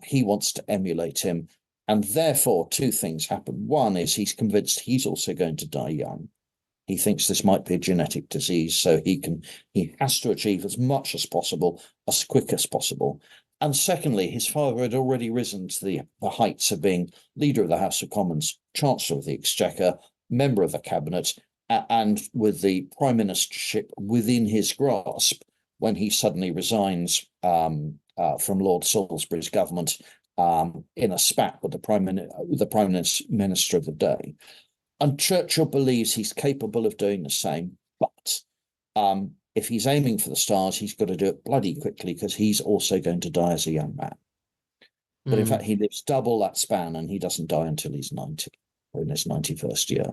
He wants to emulate him, and therefore two things happen. One is he's convinced he's also going to die young. He thinks this might be a genetic disease, so he has to achieve as much as possible, as quick as possible. And secondly, his father had already risen to the heights of being leader of the House of Commons, Chancellor of the Exchequer, member of the Cabinet, and with the Prime Ministership within his grasp when he suddenly resigns from Lord Salisbury's government in a spat with the Prime Minister of the day. And Churchill believes he's capable of doing the same, but if he's aiming for the stars, he's got to do it bloody quickly because he's also going to die as a young man. But in fact, he lives double that span, and he doesn't die until he's 90, or in his 91st year.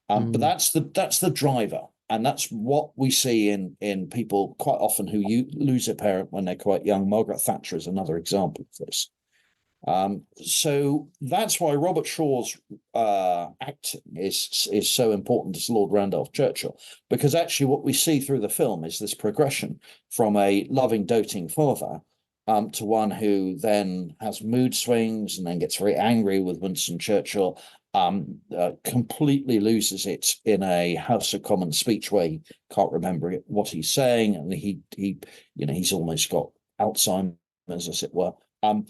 But that's the driver, and that's what we see in people quite often who lose a parent when they're quite young. Margaret Thatcher is another example of this. So that's why Robert Shaw's acting is so important as Lord Randolph Churchill, because actually what we see through the film is this progression from a loving, doting father to one who then has mood swings and then gets very angry with Winston Churchill, completely loses it in a House of Commons speech where he can't remember what he's saying, and he's almost got Alzheimer's, as it were. And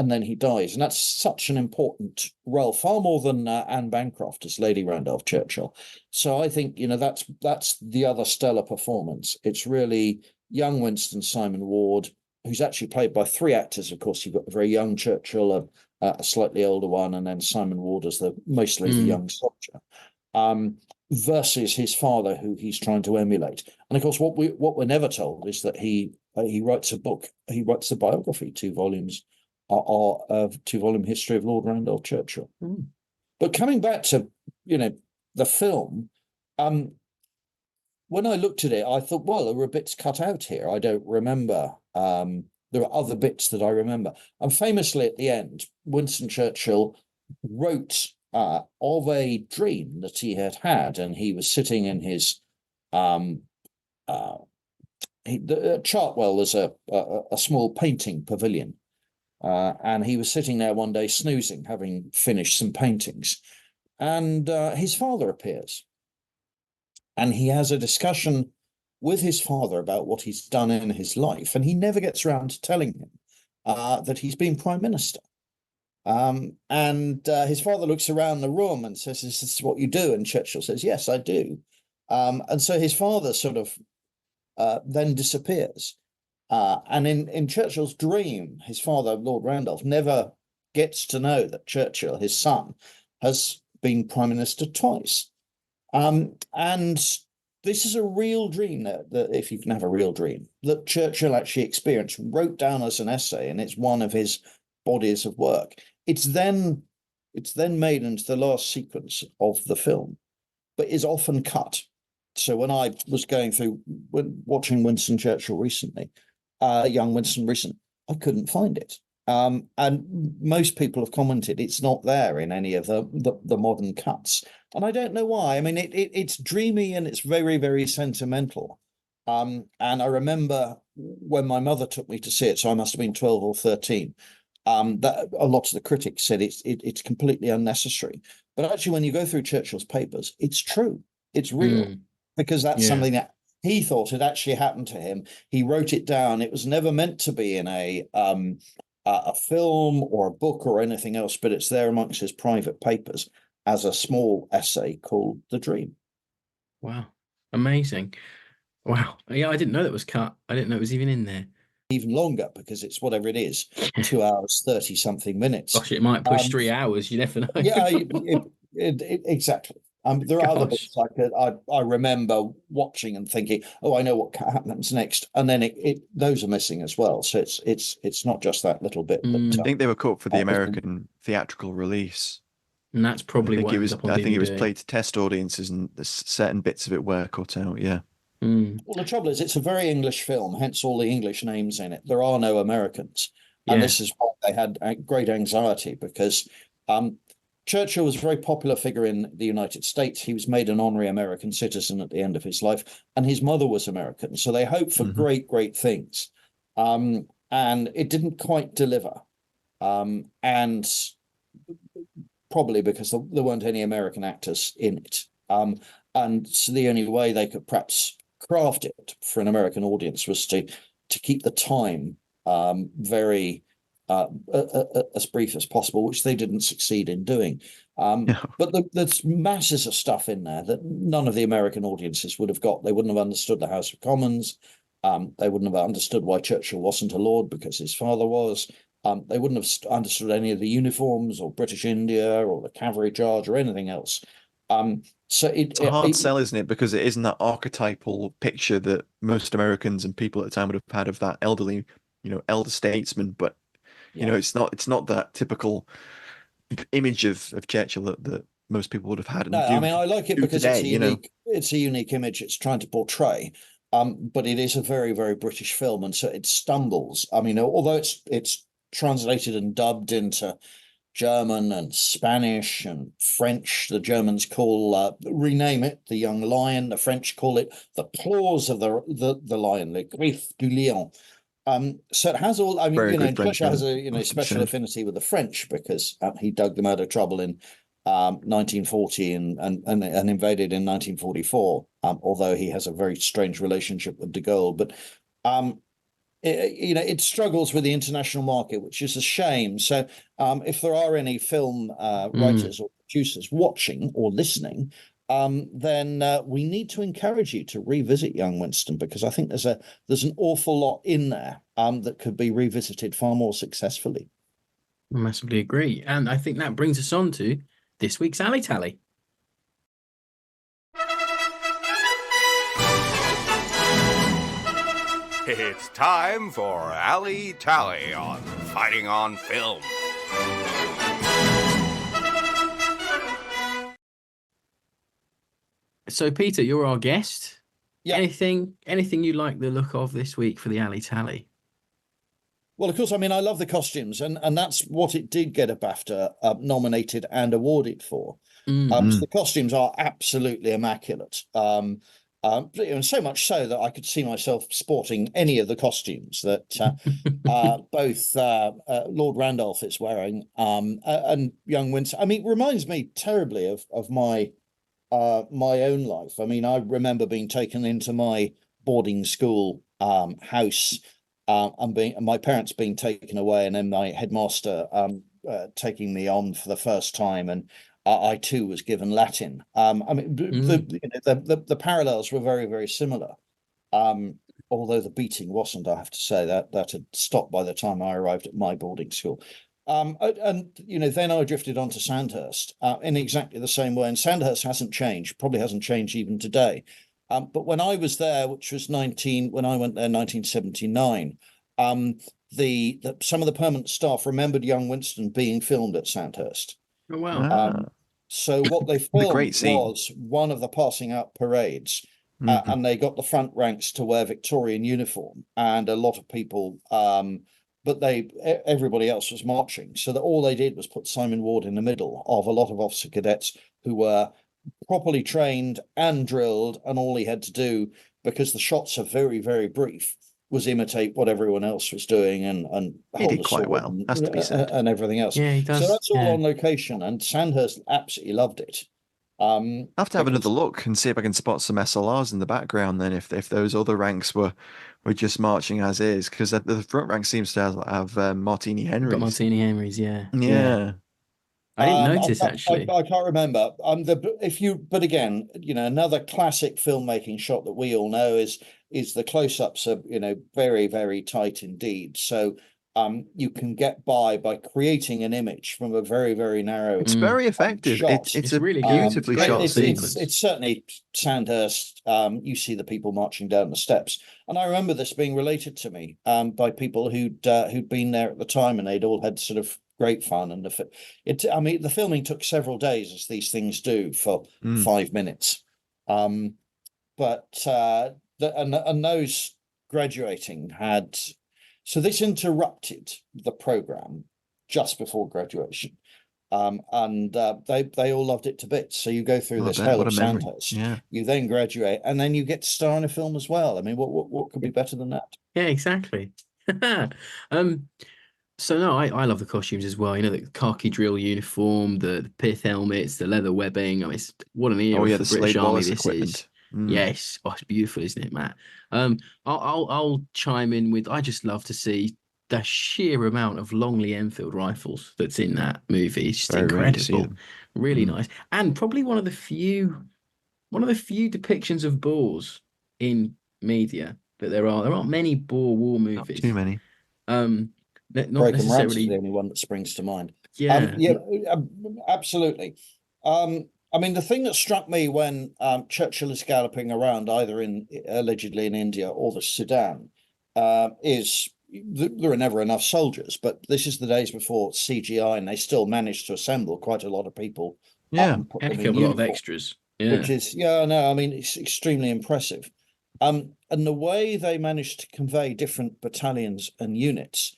then he dies, and that's such an important role, far more than Anne Bancroft as Lady Randolph Churchill. So I think that's the other stellar performance. It's really young Winston Simon Ward, who's actually played by three actors. Of course, you've got the very young Churchill, a slightly older one, and then Simon Ward as mostly the young soldier, versus his father, who he's trying to emulate. And of course, what we're never told is that he writes a book. He writes a biography, 2 volumes, of 2-volume history of Lord Randolph Churchill. But coming back to the film, when I looked at it, I thought, well, there were bits cut out here. I don't remember. There are other bits that I remember. And famously, at the end, Winston Churchill wrote of a dream that he had, and he was sitting in his Chartwell is a small painting pavilion, and he was sitting there one day snoozing, having finished some paintings, and his father appears, and he has a discussion with his father about what he's done in his life, and he never gets around to telling him that he's been Prime Minister. And his father looks around the room and says, "Is this what you do?" And Churchill says, "Yes, I do." And so his father sort of then disappears. And in Churchill's dream, his father, Lord Randolph, never gets to know that Churchill, his son, has been Prime Minister twice. And this is a real dream that if you can have a real dream, that Churchill actually experienced, wrote down as an essay, and it's one of his bodies of work. It's then made into the last sequence of the film, but is often cut. So when I was going through watching Winston Churchill recently, Young Winston recently, I couldn't find it. And most people have commented it's not there in any of the modern cuts, and I don't know why. I mean, it's dreamy and it's very, very sentimental. And I remember when my mother took me to see it, so I must have been 12 or 13. That a lot of the critics said it's completely unnecessary. But actually, when you go through Churchill's papers, it's true, it's real, because that's something that he thought had actually happened to him. He wrote it down. It was never meant to be in a film or a book or anything else, but it's there amongst his private papers as a small essay called The Dream. Wow, amazing. Wow. Yeah, I didn't know that was cut. I didn't know it was even in there. Even longer, because it's whatever it is, 2 hours, 30 something minutes. Gosh, it might push 3 hours. You never know. Yeah, exactly. There are other bits I remember watching and thinking, oh, I know what happens next, and then those are missing as well. So it's not just that little bit. I think they were cut for the American theatrical release, and that's probably why I think it was played to test audiences, and certain bits of it were cut out. Yeah. Well, the trouble is, it's a very English film, hence all the English names in it. There are no Americans. And Yeah. this is why they had great anxiety, because Churchill was a very popular figure in the United States. He was made an honorary American citizen at the end of his life, and his mother was American. So they hoped for great, great things. And it didn't quite deliver. And probably because there weren't any American actors in it. And so the only way they could perhaps craft it for an American audience was to keep the time very as brief as possible, which they didn't succeed in doing. But there's masses of stuff in there that none of the American audiences would have got. They wouldn't have understood the House of Commons. They wouldn't have understood why Churchill wasn't a lord because his father was. They wouldn't have understood any of the uniforms or British India or the cavalry charge or anything else. So it's a hard sell, isn't it? Because it isn't that archetypal picture that most Americans and people at the time would have had of that elderly, elder statesman. But it's not that typical image of Churchill that most people would have had. No, I mean, I like it because today, it's a unique image it's trying to portray. But it is a very, very British film, and so it stumbles. I mean, although it's translated and dubbed into German and Spanish and French. The Germans rename it the Young Lion. The French call it the Claws of the Lion, Le Griffes du Lion. So it has all. I mean, Churchill has a special affinity with the French because he dug them out of trouble in 1940 and invaded in 1944. Although he has a very strange relationship with de Gaulle, but it struggles with the international market, which is a shame. So if there are any film writers or producers watching or listening, then we need to encourage you to revisit Young Winston, because I think there's an awful lot in there that could be revisited far more successfully. I massively agree. And I think that brings us on to this week's Alley Tally. It's time for Alley Tally on Fighting on Film. So, Peter, you're our guest. Yeah. Anything you like the look of this week for the Alley Tally? Well, of course, I mean, I love the costumes, and that's what it did get a BAFTA nominated and awarded for. So the costumes are absolutely immaculate. And so much so that I could see myself sporting any of the costumes that both Lord Randolph is wearing and Young Winston. I mean, it reminds me terribly of my own life. I mean, I remember being taken into my boarding school house and my parents being taken away, and then my headmaster taking me on for the first time, and I too was given Latin. I mean, the parallels were very, very similar. Although the beating wasn't, I have to say that had stopped by the time I arrived at my boarding school. And then I drifted on to Sandhurst in exactly the same way. And Sandhurst hasn't changed, probably hasn't changed even today. But when I was there, which was when I went there, 1979, some of the permanent staff remembered Young Winston being filmed at Sandhurst. Oh, wow. So what they filmed was one of the passing out parades, and they got the front ranks to wear Victorian uniform, and a lot of people, but everybody else was marching. So that all they did was put Simon Ward in the middle of a lot of officer cadets who were properly trained and drilled, and all he had to do, because the shots are very, very brief, was imitate what everyone else was doing and he did quite well, has to be said, and everything else. Yeah, he does. So that's all on location, and Sandhurst absolutely loved it. I have to have another look and see if I can spot some SLRs in the background. Then, if those other ranks were just marching as is, because the front rank seems to have Martini Henrys. Got Martini Henrys, yeah. I didn't notice actually. I can't remember. But again, another classic filmmaking shot that we all know is the close-ups are very, very tight indeed. So you can get by creating an image from a very, very narrow. It's very effective. It's a really beautifully shot sequence. It's certainly Sandhurst. You see the people marching down the steps, and I remember this being related to me by people who'd been there at the time, and they'd all had sort of great fun. And the filming took several days, as these things do, for 5 minutes. But those graduating had So this interrupted the program just before graduation. And they all loved it to bits. So you go through this hell What of a memory. Sandhurst, Yeah. you then graduate, and then you get to star in a film as well. I mean, what could be better than that? Yeah, exactly. So no, I love the costumes as well. You know, the khaki drill uniform, the pith helmets, the leather webbing. I mean, what an era Oh yeah, for the British Slade Army Wallace this is. equipment. Yes, oh, it's beautiful, isn't it, Matt? I'll chime in with I just love to see the sheer amount of Longley Enfield rifles that's in that movie. It's just Very rare to see incredible, them. really nice, and probably one of the few depictions of Boers in media that there are. There aren't many Boer war Not movies. too many. Not Breaking Ran's necessarily. the only one that springs to mind. Yeah. Absolutely. I mean, the thing that struck me when Churchill is galloping around, either allegedly in India or the Sudan, is there are never enough soldiers. But this is the days before CGI, and they still managed to assemble quite a lot of people. Yeah, and put Heck them of in a lot of uniform, extras. Yeah. which is no, I mean it's extremely impressive. And the way they managed to convey different battalions and units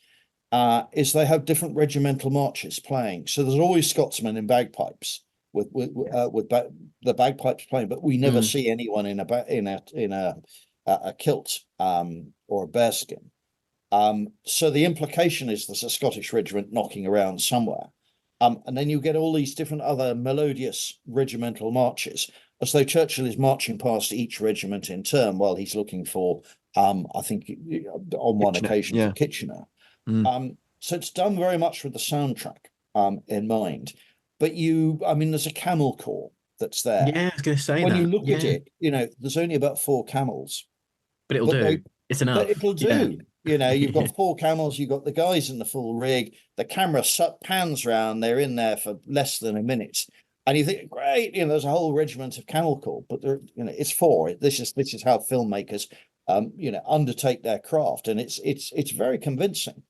is they have different regimental marches playing. So there's always Scotsmen in bagpipes with the bagpipes playing, but we never see anyone in a kilt or a bearskin. So the implication is there's a Scottish regiment knocking around somewhere. And then you get all these different other melodious regimental marches, as though Churchill is marching past each regiment in turn while he's looking for, I think, on one occasion for Kitchener. So it's done very much with the soundtrack in mind. But I mean, there's a camel corps that's there. Yeah, I was going to say when that. you look at it, there's only about 4 camels. But it'll do. It's enough. It'll do. You've got 4 camels, you've got the guys in the full rig, the camera pans round, they're in there for less than a minute. And you think, great, there's a whole regiment of camel corps, but it's 4. This is how filmmakers undertake their craft, and it's very convincing.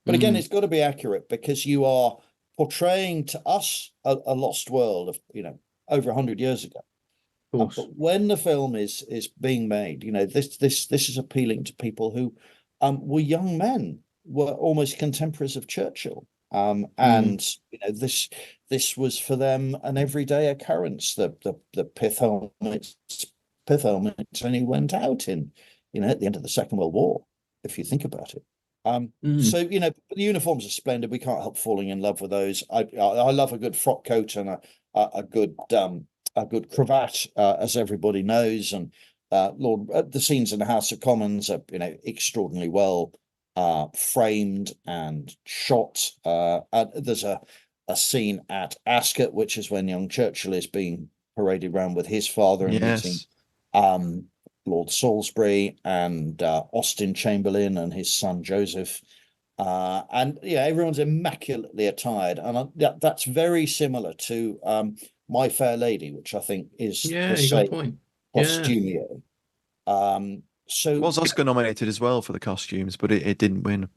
But again, it's got to be accurate, because you are portraying to us a lost world of over 100 years ago. But when the film is being made, this is appealing to people who were young men, were almost contemporaries of Churchill, and this was for them an everyday occurrence. The pith helmets only went out in at the end of the Second World War, if you think about it. So the uniforms are splendid. We can't help falling in love with those. I love a good frock coat and a good cravat, as everybody knows. And the scenes in the House of Commons are extraordinarily well framed and shot. There's a scene at Ascot, which is when young Churchill is being paraded around with his father and meeting Lord Salisbury and Austin Chamberlain and his son Joseph, and everyone's immaculately attired, and that's very similar to My Fair Lady, which I think is the same costumier. So it was Oscar nominated as well for the costumes, but it didn't win.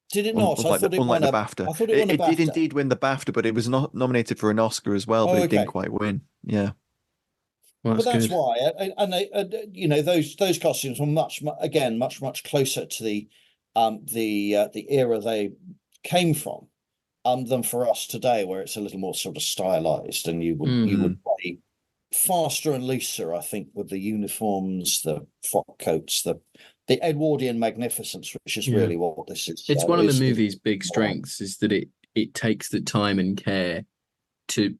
Did it not? Unlike the BAFTA. I thought it won a BAFTA. Did indeed win the BAFTA, but it was not nominated for an Oscar as well, but it didn't quite win. Yeah. Well, that's why, and they, those costumes were much closer to the era they came from, than for us today, where it's a little more sort of stylized, and you would play faster and looser, I think, with the uniforms, the frock coats, the Edwardian magnificence, which is really what this is. It's one of the movie's big strengths is that it takes the time and care to,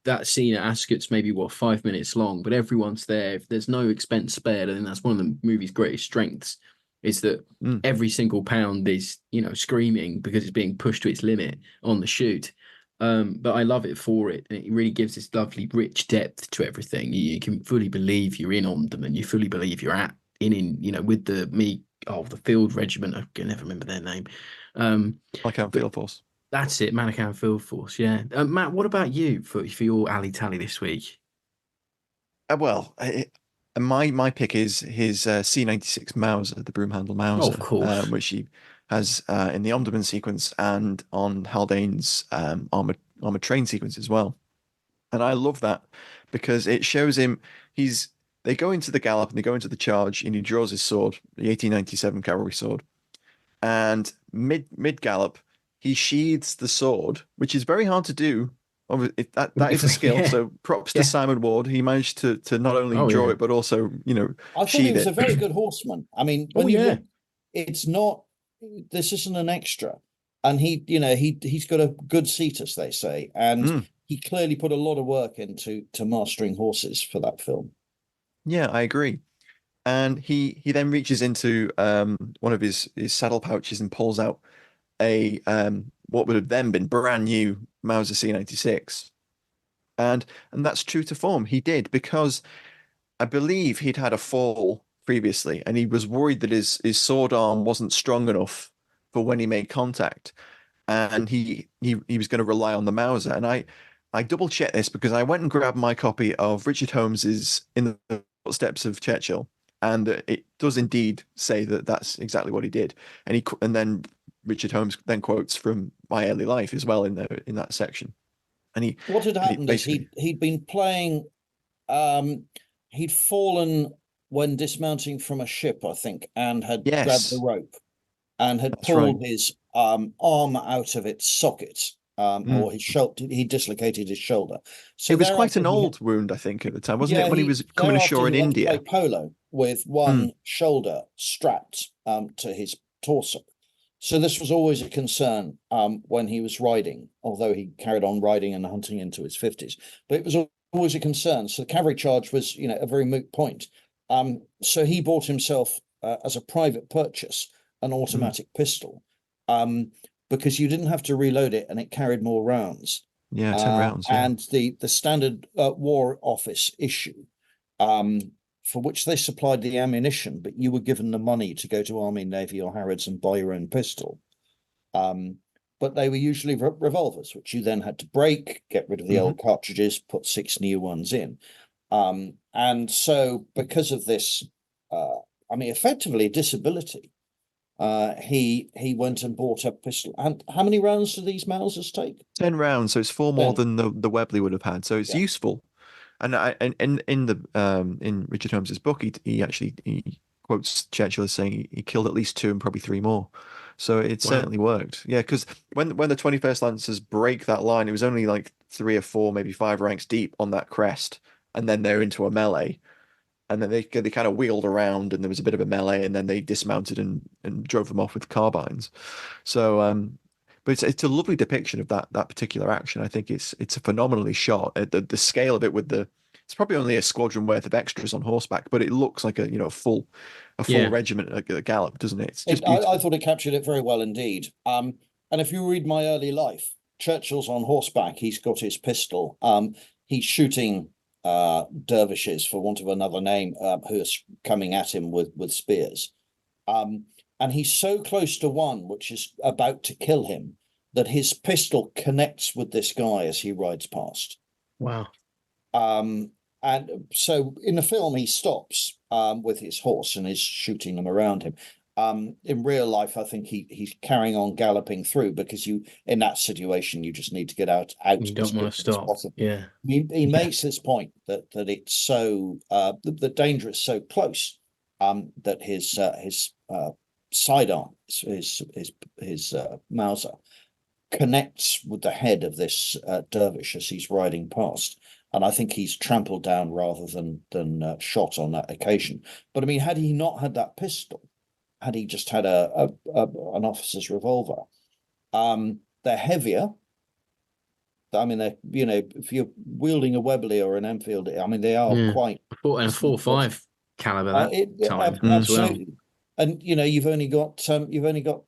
that scene at Ascot's maybe 5 minutes long, but everyone's there. If there's no expense spared, I think that's one of the movie's greatest strengths, is that every single pound is, screaming because it's being pushed to its limit on the shoot. But I love it for it. And it really gives this lovely, rich depth to everything. You can fully believe you're in on them, and you fully believe you're with the field regiment. I can never remember their name. Manukau Field Force. That's it, Manukau Field Force. Yeah, Matt. What about you for your alley tally this week? My pick is his C96 Mauser, the broom handle Mauser, of course, which he has in the Omdurman sequence and on Haldane's armored train sequence as well. And I love that because it shows him they go into the gallop and they go into the charge, and he draws his sword, the 1897 cavalry sword, and mid gallop, he sheathes the sword, which is very hard to do. That is a skill. Yeah. So props Yeah. to Simon Ward. He managed to not only Oh, draw yeah. it, but also, I thought he sheathe was it. a very good horseman. I mean, Oh, when you yeah. look, it's not, this isn't an extra. And he's got a good seat, as they say. And he clearly put a lot of work into mastering horses for that film. Yeah, I agree. And he then reaches into one of his saddle pouches and pulls out a what would have then been brand new Mauser C96. And that's true to form. He did, because I believe he'd had a fall previously, and he was worried that his sword arm wasn't strong enough for when he made contact, and he was going to rely on the Mauser. And I double checked this because I went and grabbed my copy of Richard Holmes's In the Footsteps of Churchill, and it does indeed say that that's exactly what he did. And then Richard Holmes then quotes from My Early Life as well in that section. And what had happened is basically he'd been playing. He'd fallen when dismounting from a ship, I think, and had grabbed the yes, rope and had that's right. pulled his arm out of its socket, or his shoulder. He dislocated his shoulder. So It was quite thereafter an old wound, I think, at the time, wasn't it? When he was coming thereafter ashore in he had to India. play polo with one shoulder strapped to his torso. So this was always a concern when he was riding, although he carried on riding and hunting into his 50s. But it was always a concern. So the cavalry charge was, a very moot point. So he bought himself, as a private purchase, an automatic pistol, because you didn't have to reload it and it carried more rounds. Yeah, 10 rounds. Yeah. And the standard War Office issue, for which they supplied the ammunition, but you were given the money to go to Army, Navy, or Harrods and buy your own pistol. But they were usually revolvers, which you then had to break, get rid of the old cartridges, put 6 new ones in. And so because of this, effectively disability, he went and bought a pistol. And how many rounds do these Mausers take? 10 rounds, so it's 4 more than the Webley would have had. So it's useful. And in Richard Holmes's book, he quotes Churchill as saying he killed at least 2 and probably 3 more. So it certainly worked. Yeah, because when the 21st Lancers break that line, it was only like 3 or 4, maybe 5 ranks deep on that crest, and then they're into a melee. And then they kind of wheeled around, and there was a bit of a melee, and then they dismounted and drove them off with carbines. So, but it's a lovely depiction of that particular action. I think it's a phenomenally shot. The scale of it it's probably only a squadron worth of extras on horseback, but it looks like a full regiment at a gallop, doesn't it? It's just I thought it captured it very well indeed. And if you read My Early Life, Churchill's on horseback. He's got his pistol. He's shooting dervishes, for want of another name, who are coming at him with spears. And he's so close to one which is about to kill him that his pistol connects with this guy as he rides past. Wow. And so in the film, he stops with his horse and is shooting them around him. In real life, I think he's carrying on galloping through, because in that situation, you just need to get out. You don't want to stop. Yeah. He makes this point that it's so the danger is so close that his sidearm, his Mauser, connects with the head of this dervish as he's riding past. And I think he's trampled down rather than shot on that occasion. But I mean, had he not had that pistol, had he just had an officer's revolver, they're heavier. I mean, if you're wielding a Webley or an Enfield, I mean, they are quite. And a 4.5 caliber that time as well. And you've only got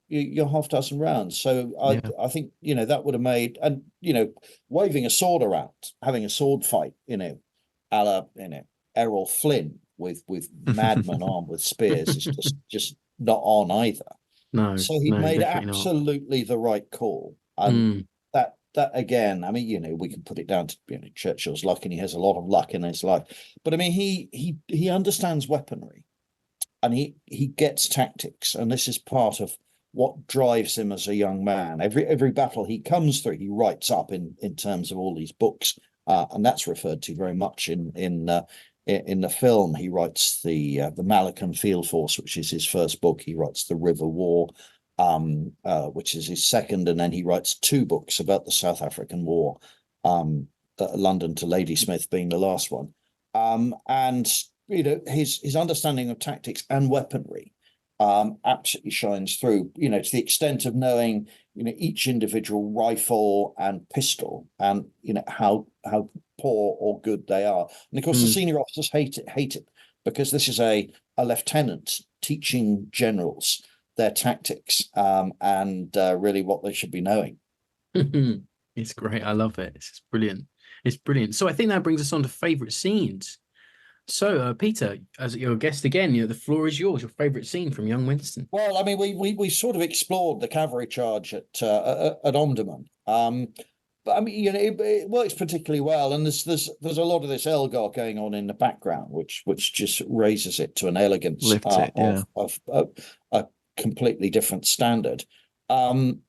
your half dozen rounds, so I think that would have made, and waving a sword around, having a sword fight, a la Errol Flynn with madmen armed with spears is just not on either. No, so he made absolutely the right call, and that again, I mean, we can put it down to Churchill's luck, and he has a lot of luck in his life, but I mean, he understands weaponry. And he gets tactics, and this is part of what drives him as a young man. Every battle he comes through, he writes up in terms of all these books, and that's referred to very much in the film. He writes the Malacan Field Force, which is his first book. He writes the River War, which is his second, and then he writes 2 books about the South African War, London to Ladysmith being the last one. And his understanding of tactics and weaponry absolutely shines through, to the extent of knowing, each individual rifle and pistol, and how poor or good they are. And of course, the senior officers hate it because this is a lieutenant teaching generals their tactics, and really what they should be knowing. It's great. I love it. It's brilliant. It's brilliant. So I think that brings us on to favorite scenes. So, Peter, as your guest again, the floor is yours. Your favorite scene from Young Winston. Well, I mean, we sort of explored the cavalry charge at Omdurman, but I mean, it works particularly well, and there's a lot of this Elgar going on in the background, which just raises it to an elegance of a completely different standard. The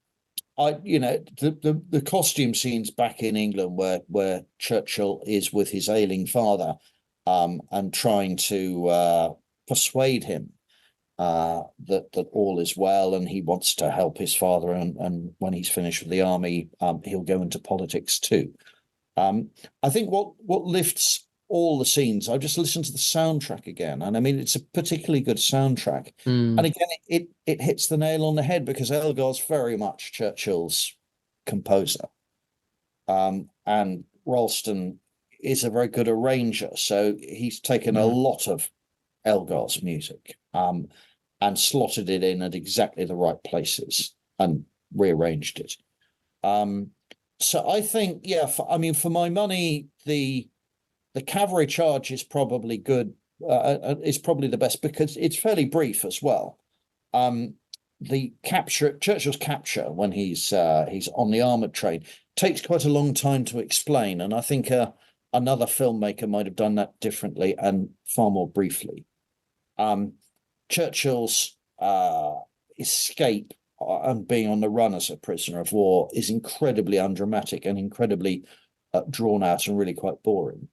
costume scenes back in England where Churchill is with his ailing father, and trying to persuade him that all is well, and he wants to help his father, and when he's finished with the army, he'll go into politics too. I think what lifts all the scenes, I've just listened to the soundtrack again, and I mean, it's a particularly good soundtrack. And again, it hits the nail on the head, because Elgar's very much Churchill's composer, and Ralston is a very good arranger, so he's taken a lot of Elgar's music, and slotted it in at exactly the right places and rearranged it. So I think, for my money, the cavalry charge is probably good. Is probably the best, because it's fairly brief as well. The Churchill's capture, when he's on the armored train, takes quite a long time to explain, and I think another filmmaker might have done that differently and far more briefly. Churchill's escape and being on the run as a prisoner of war is incredibly undramatic and incredibly drawn out and really quite boring.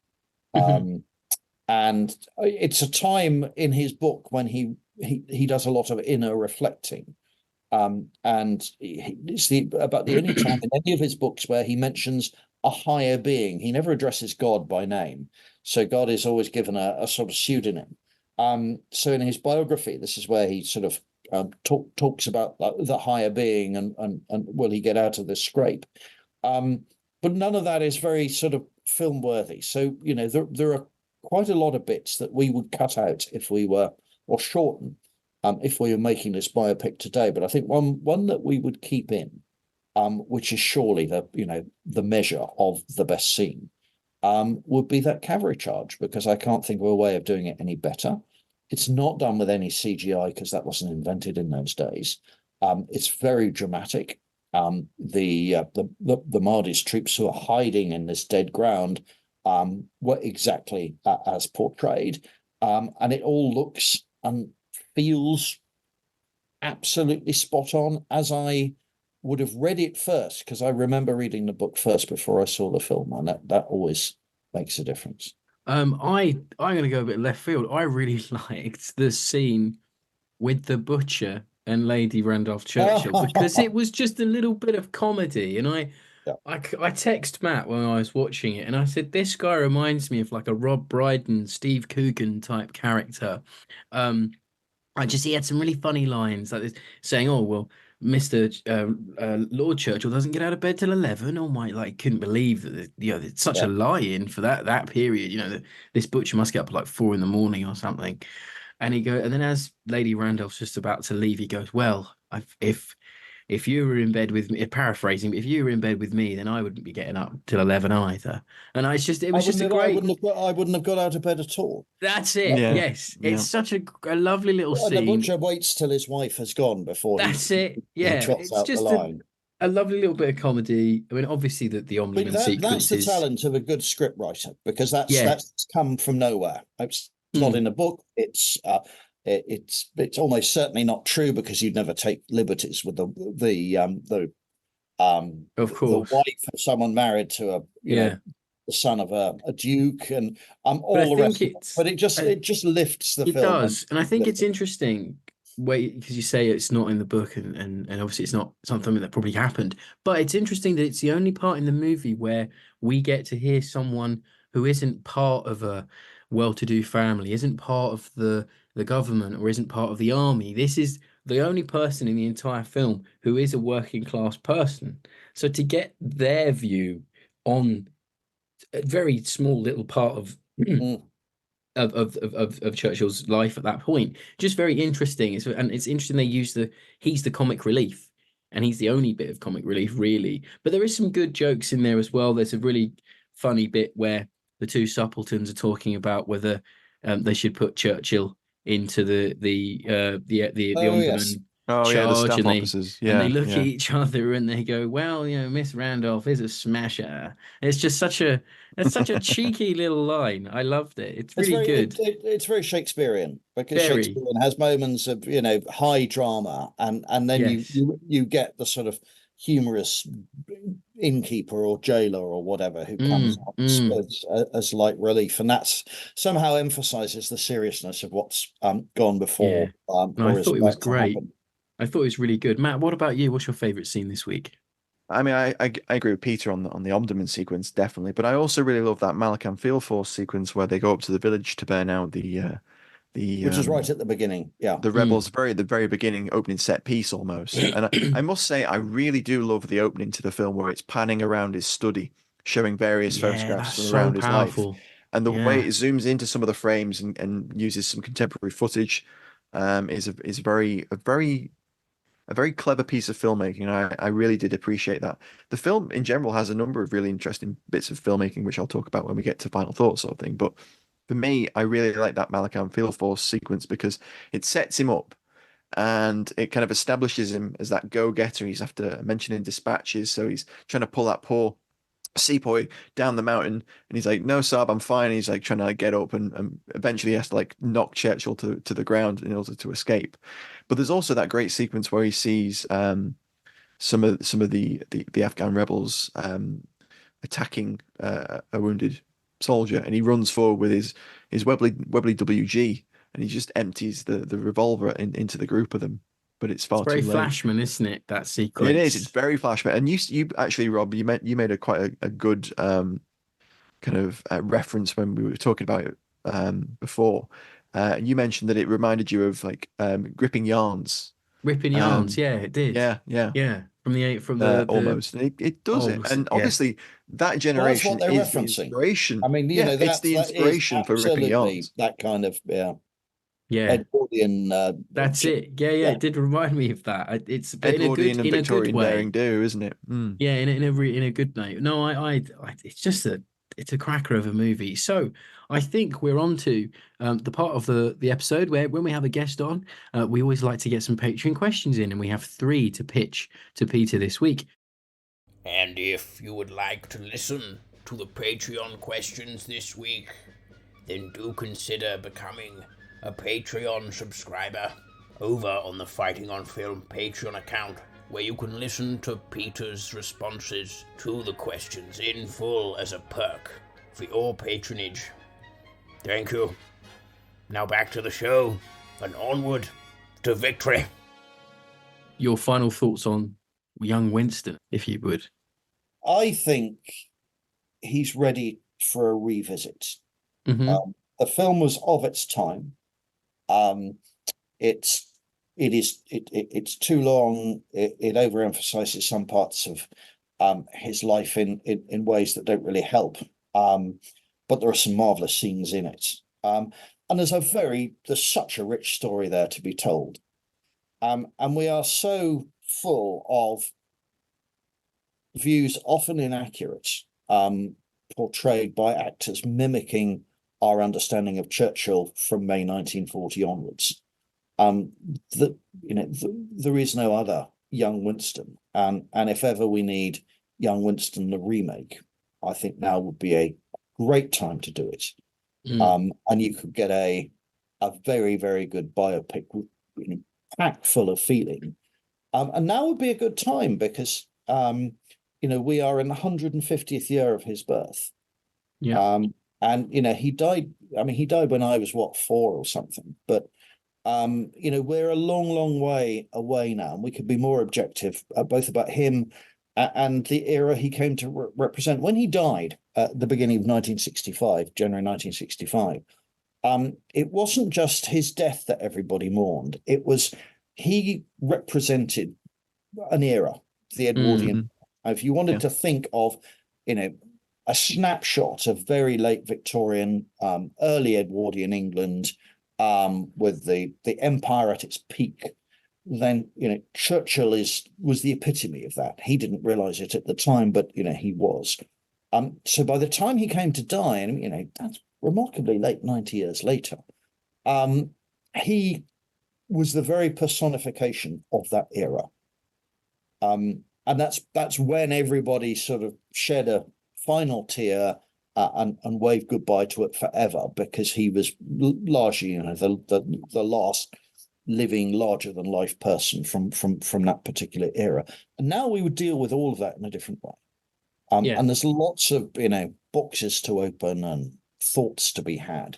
And it's a time in his book when he does a lot of inner reflecting. And it's about the only time in any of his books where he mentions a higher being. He never addresses God by name, so God is always given a sort of pseudonym. So in his biography, this is where he sort of talks about the higher being and will he get out of this scrape. But none of that is very sort of film worthy. So there are quite a lot of bits that we would cut out if we were, or shorten, if we were making this biopic today. But I think one that we would keep in, which is surely the measure of the best scene, would be that cavalry charge, because I can't think of a way of doing it any better. It's not done with any CGI, because that wasn't invented in those days. It's very dramatic. The Mahdi's troops, who are hiding in this dead ground, were exactly as portrayed, and it all looks and feels absolutely spot on, as I would have read it first, because I remember reading the book first before I saw the film, and that always makes a difference. I'm going to go a bit left field. I really liked the scene with the butcher and Lady Randolph Churchill, because it was just a little bit of comedy, and I text Matt when I was watching it, and I said, this guy reminds me of like a Rob Brydon, Steve Coogan type character. He had some really funny lines like this, saying, "Oh well, Mr. Lord Churchill doesn't get out of bed till 11." Oh my, couldn't believe that. It's such a lie-in for that period. This butcher must get up at like 4 a.m. or something. And and then as Lady Randolph's just about to leave, he goes, "Well, if you were in bed with me," paraphrasing, "if you were in bed with me, then I wouldn't be getting up till 11 either." And it was just a great. I wouldn't have got out of bed at all. That's it. Yeah. Yes, it's such a lovely little scene. The butcher waits till his wife has gone before. That's it. Yeah, it's just a lovely little bit of comedy. I mean, obviously the Omdurman sequence. That's the talent of a good script writer, because that's come from nowhere. It's not in a book. It's almost certainly not true, because you'd never take liberties with the of course, the wife of someone married to the son of a duke, and all the rest. But it just lifts the film. It does, and I think it's interesting. wait, because you say it's not in the book, and obviously it's not something that probably happened. But it's interesting that it's the only part in the movie where we get to hear someone who isn't part of a well-to-do family, isn't part of the government, or isn't part of the army. This is the only person in the entire film who is a working class person. So to get their view on a very small little part of Mm. of Churchill's life at that point. Just very interesting. And it's interesting they use he's the comic relief, and he's the only bit of comic relief really. But there is some good jokes in there as well. There's a really funny bit where the two subalterns are talking about whether they should put Churchill into the Oh yes. Omdurman Oh yeah, the charge, staff and officers. they Yeah, look at yeah. each other and they go, well, Miss Randolph is a smasher. It's just such a cheeky little line. I loved it. It's It's really very good. it's very Shakespearean, because Very. Shakespeare has moments of high drama, and then Yes. you get the sort of humorous innkeeper or jailer or whatever who comes out Mm. as light relief, and that's somehow emphasizes the seriousness of what's gone Yeah. before, No, I or is thought it was about to great. happen. I thought it was really good. Matt, what about you? What's your favorite scene this week? I mean, I agree with Peter on the Omdurman sequence, definitely, but I also really love that Malakam Field Force sequence where they go up to the village to burn out the Which is right at the beginning. Yeah. the Mm. rebels, very at the very beginning, opening set piece almost. And I must say, I really do love the opening to the film where it's panning around his study, showing various Yeah, photographs that's from so around his life, powerful. and the way Yeah. it zooms into some of the frames and uses some contemporary footage, is a very clever piece of filmmaking. I really did appreciate that. The film in general has a number of really interesting bits of filmmaking, which I'll talk about when we get to final thoughts sort of thing. But for me, I really like that Malakam Field Force sequence because it sets him up and it kind of establishes him as that go-getter. He's after mentioning dispatches, so he's trying to pull that poor sepoy down the mountain, and he's like, "No, Saab, I'm fine." And he's like trying to get up, and eventually he has to like knock Churchill to the ground in order to escape. But there's also that great sequence where he sees some of the Afghan rebels attacking a wounded soldier, and he runs forward with his Webley WG, and he just empties the revolver into the group of them, but it's It's far very too late. Flashman, isn't it? That It is. It's sequence. very flashback, and you actually, Rob, you made a quite a good kind of reference when we were talking about it before. You mentioned that it reminded you of like gripping yarns. Ripping yarns. Um, Yeah, it did. yeah, yeah, Yeah. From the almost. And it does it, oh and yeah. obviously that Well, that's what generation they're is the referencing. I inspiration. mean, Yeah, it's the that is inspiration for ripping absolutely yarns. that kind of Yeah. Edwardian. That's it. Yeah, yeah. Yeah. It did remind me of that. It's but Edwardian and in a good Victorian daring way. do, isn't it? Mm. Yeah, in a good note. No, it's just it's a cracker of a movie. So I think we're on to the part of the episode where when we have a guest on, we always like to get some Patreon questions in, and we have three to pitch to Peter this week. And if you would like to listen to the Patreon questions this week, then do consider becoming a Patreon subscriber over on the Fighting on Film Patreon account, where you can listen to Peter's responses to the questions in full as a perk for your patronage. Thank you. Now back to the show, and onward to victory. Your final thoughts on young Winston, if you would. I think he's ready for a revisit. Mm-hmm. The film was of its time. It's too long. It overemphasizes some parts of his life in ways that don't really help. But there are some marvelous scenes in it. And there's such a rich story there to be told. And we are so full of views, often inaccurate, portrayed by actors mimicking our understanding of Churchill from May 1940 onwards. There is no other Young Winston, and if ever we need Young Winston the remake, I think now would be a great time to do it. And you could get a very, very good biopic, packed full of feeling. And now would be a good time because we are in the 150th year of his birth. Yeah. And he died. I mean, he died when I was 4 or something. But We're a long, long way away now, and we could be more objective, both about him and the era he came to represent. When he died at the beginning of 1965, January 1965, it wasn't just his death that everybody mourned. It was he represented an era, the Edwardian. If you wanted to think of, a snapshot of very late Victorian, early Edwardian England, with the empire at its peak, then Churchill was the epitome of that. He didn't realize it at the time, but he was. So by the time he came to die, and that's remarkably late, 90 years later, he was the very personification of that era. And that's when everybody sort of shed a final tear and waved goodbye to it forever, because he was largely, the last living larger than life person from that particular era. And now we would deal with all of that in a different way. And there's lots of boxes to open and thoughts to be had.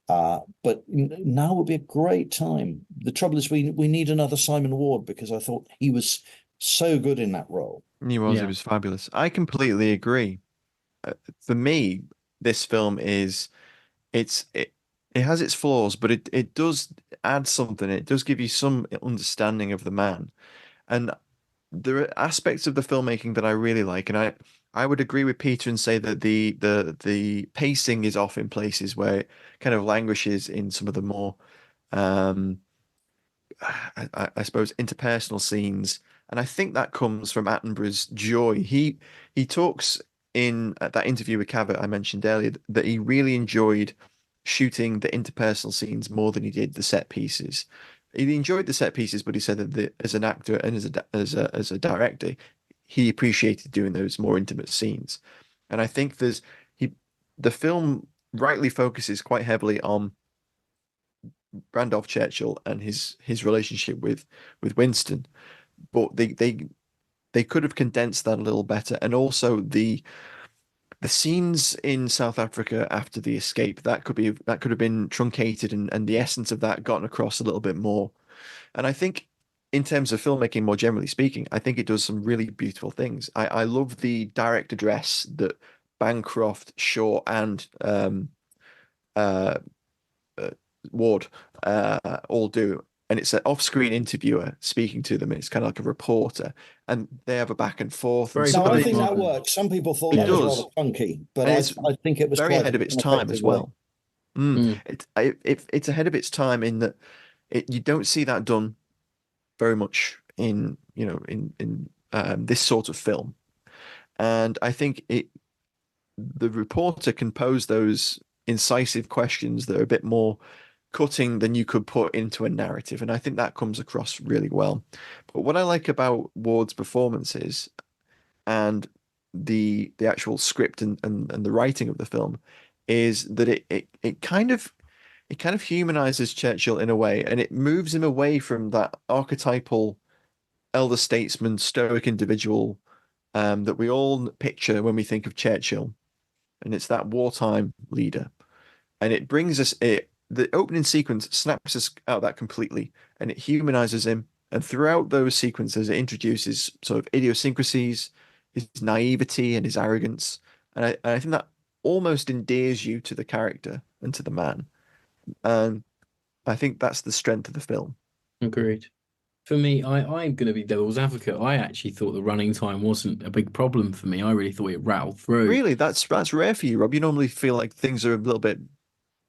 But now would be a great time. The trouble is we need another Simon Ward, because I thought he was so good in that role. He was fabulous. I completely agree. For me, this film it has its flaws, but it does add something. It does give you some understanding of the man. And there are aspects of the filmmaking that I really like, and I would agree with Peter and say that the pacing is off in places where it kind of languishes in some of the more I suppose interpersonal scenes. And I think that comes from Attenborough's joy. He talks in that interview with Cavett I mentioned earlier that he really enjoyed shooting the interpersonal scenes more than he did the set pieces. He enjoyed the set pieces, but he said that as an actor and as a director, he appreciated doing those more intimate scenes. And I think the film rightly focuses quite heavily on Randolph Churchill and his relationship with Winston, but they could have condensed that a little better. And also the scenes in South Africa after the escape, that could have been truncated and the essence of that gotten across a little bit more. And I think in terms of filmmaking, more generally speaking, I think it does some really beautiful things. I love the direct address that Bancroft, Shaw, and Ward all do. And it's an off-screen interviewer speaking to them. It's kind of like a reporter, and they have a back and forth. I think that works. Some people thought that was rather funky, but I think it was very ahead of its time as well. It's ahead of its time in that you don't see that done very much in this sort of film, and I think the reporter can pose those incisive questions that are a bit more cutting than you could put into a narrative, and I think that comes across really well. But what I like about Ward's performances and the actual script and the writing of the film is that it kind of humanizes Churchill in a way, and it moves him away from that archetypal elder statesman, stoic individual that we all picture when we think of Churchill, and it's that wartime leader, and it brings us the opening sequence snaps us out of that completely, and it humanizes him. And throughout those sequences, it introduces sort of idiosyncrasies, his naivety and his arrogance. And I think that almost endears you to the character and to the man. And I think that's the strength of the film. Agreed. For me, I'm going to be devil's advocate. I actually thought the running time wasn't a big problem for me. I really thought it rattled through. Really? That's rare for you, Rob. You normally feel like things are a little bit...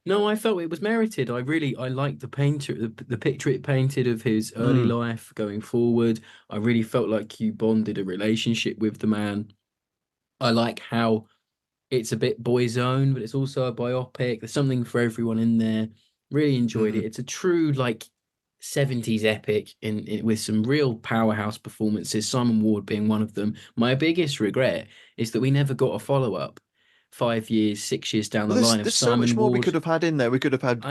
No, I felt it was merited. I liked the picture it painted of his early life going forward. I really felt like you bonded a relationship with the man. I like how it's a bit boy's own, but it's also a biopic. There's something for everyone in there. Really enjoyed it. It's a true 70s epic with some real powerhouse performances, Simon Ward being one of them. My biggest regret is that we never got a follow-up. 5 years, 6 years down the line of there's Simon so much more Ward. we could have had in there. We could have had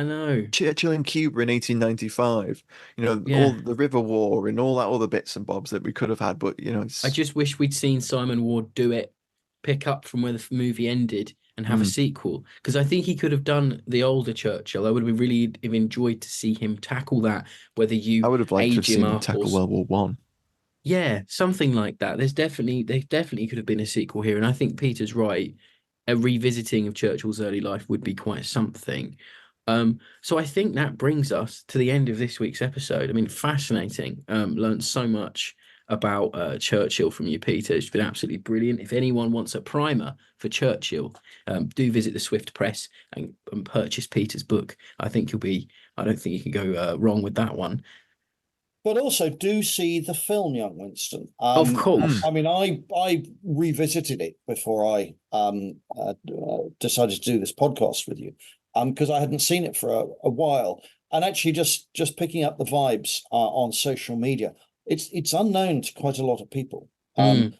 Churchill in Cuba in 1895, all the River War and all that other bits and bobs that we could have had. But I just wish we'd seen Simon Ward do it, pick up from where the movie ended, and have a sequel, because I think he could have done the older Churchill. I would have really have enjoyed to see him tackle that, whether you I would have liked to have age him seen him up tackle or World War One. yeah, something like that. There definitely could have been a sequel here, and I think Peter's right. A revisiting of Churchill's early life would be quite something. So I think that brings us to the end of this week's episode. I mean, fascinating. Learned so much about Churchill from you, Peter. It's been absolutely brilliant. If anyone wants a primer for Churchill, do visit the Swift Press and purchase Peter's book. I don't think you can go wrong with that one. But also do see the film Young Winston. Of course. I mean, I revisited it before I decided to do this podcast with you, because I hadn't seen it for a while, and actually just picking up the vibes on social media. It's unknown to quite a lot of people, and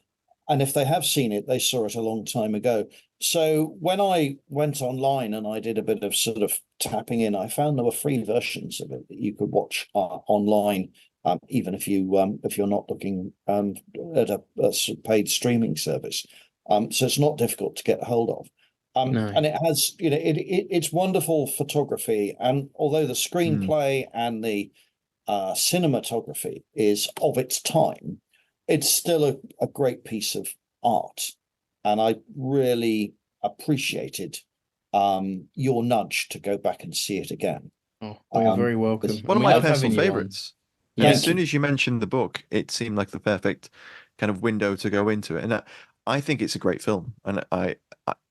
if they have seen it, they saw it a long time ago. So when I went online and I did a bit of sort of tapping in, I found there were free versions of it that you could watch online. Even if you're not looking at a paid streaming service, so it's not difficult to get hold of. No. And it has, it's wonderful photography, and although the screenplay and the cinematography is of its time, it's still a great piece of art, and I really appreciated your nudge to go back and see it again. Oh, you're very welcome. It's one of my personal favorites. Yeah. As soon as you mentioned the book, it seemed like the perfect kind of window to go into it, and I think it's a great film. And I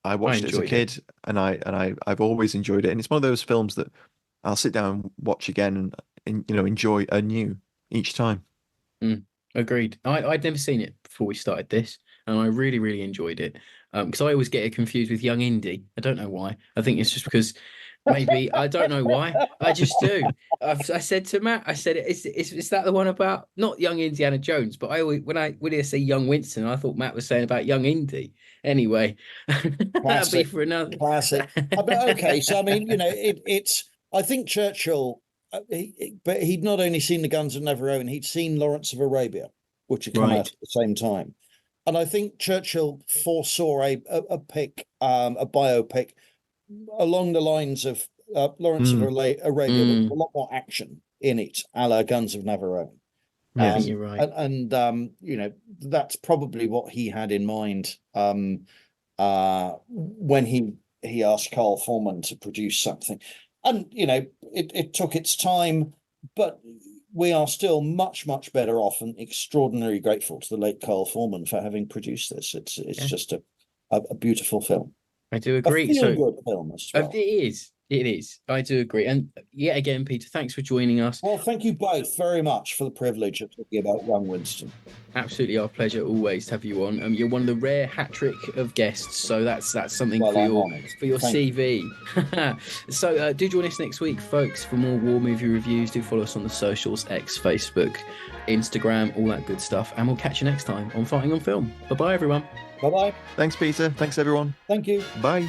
watched it as a kid, and I've always enjoyed it. And it's one of those films that I'll sit down and watch again, and enjoy anew each time. Agreed. I'd never seen it before we started this, and I really, really enjoyed it. Because I always get it confused with Young Indy. I don't know why. I think it's just because maybe I don't know why. I just do. I said to Matt, I said, is that the one about not young Indiana Jones? But I always, when I say Young Winston, I thought Matt was saying about young Indy. Anyway, that'll be for another classic. But okay, so I mean, it's. I think Churchill, but he'd not only seen The Guns of Navarone, he'd seen Lawrence of Arabia, which had come out at the same time. And I think Churchill foresaw a biopic along the lines of Lawrence of Arabia, with a lot more action in it, a la Guns of Navarone. Yeah, I think you're right. And that's probably what he had in mind when he asked Carl Foreman to produce something. And, it took its time, but we are still much, much better off, and extraordinarily grateful to the late Carl Foreman for having produced this. It's just a beautiful film. I do agree. A feel-good film as well. It is. I do agree. And yet again, Peter, thanks for joining us. Well, thank you both very much for the privilege of talking about Young Winston. Absolutely our pleasure always to have you on. You're one of the rare hat trick of guests, so that's something for your CV. So do join us next week, folks, for more war movie reviews. Do follow us on the socials, X, Facebook, Instagram, all that good stuff. And we'll catch you next time on Fighting on Film. Bye-bye, everyone. Bye-bye. Thanks, Peter. Thanks, everyone. Thank you. Bye.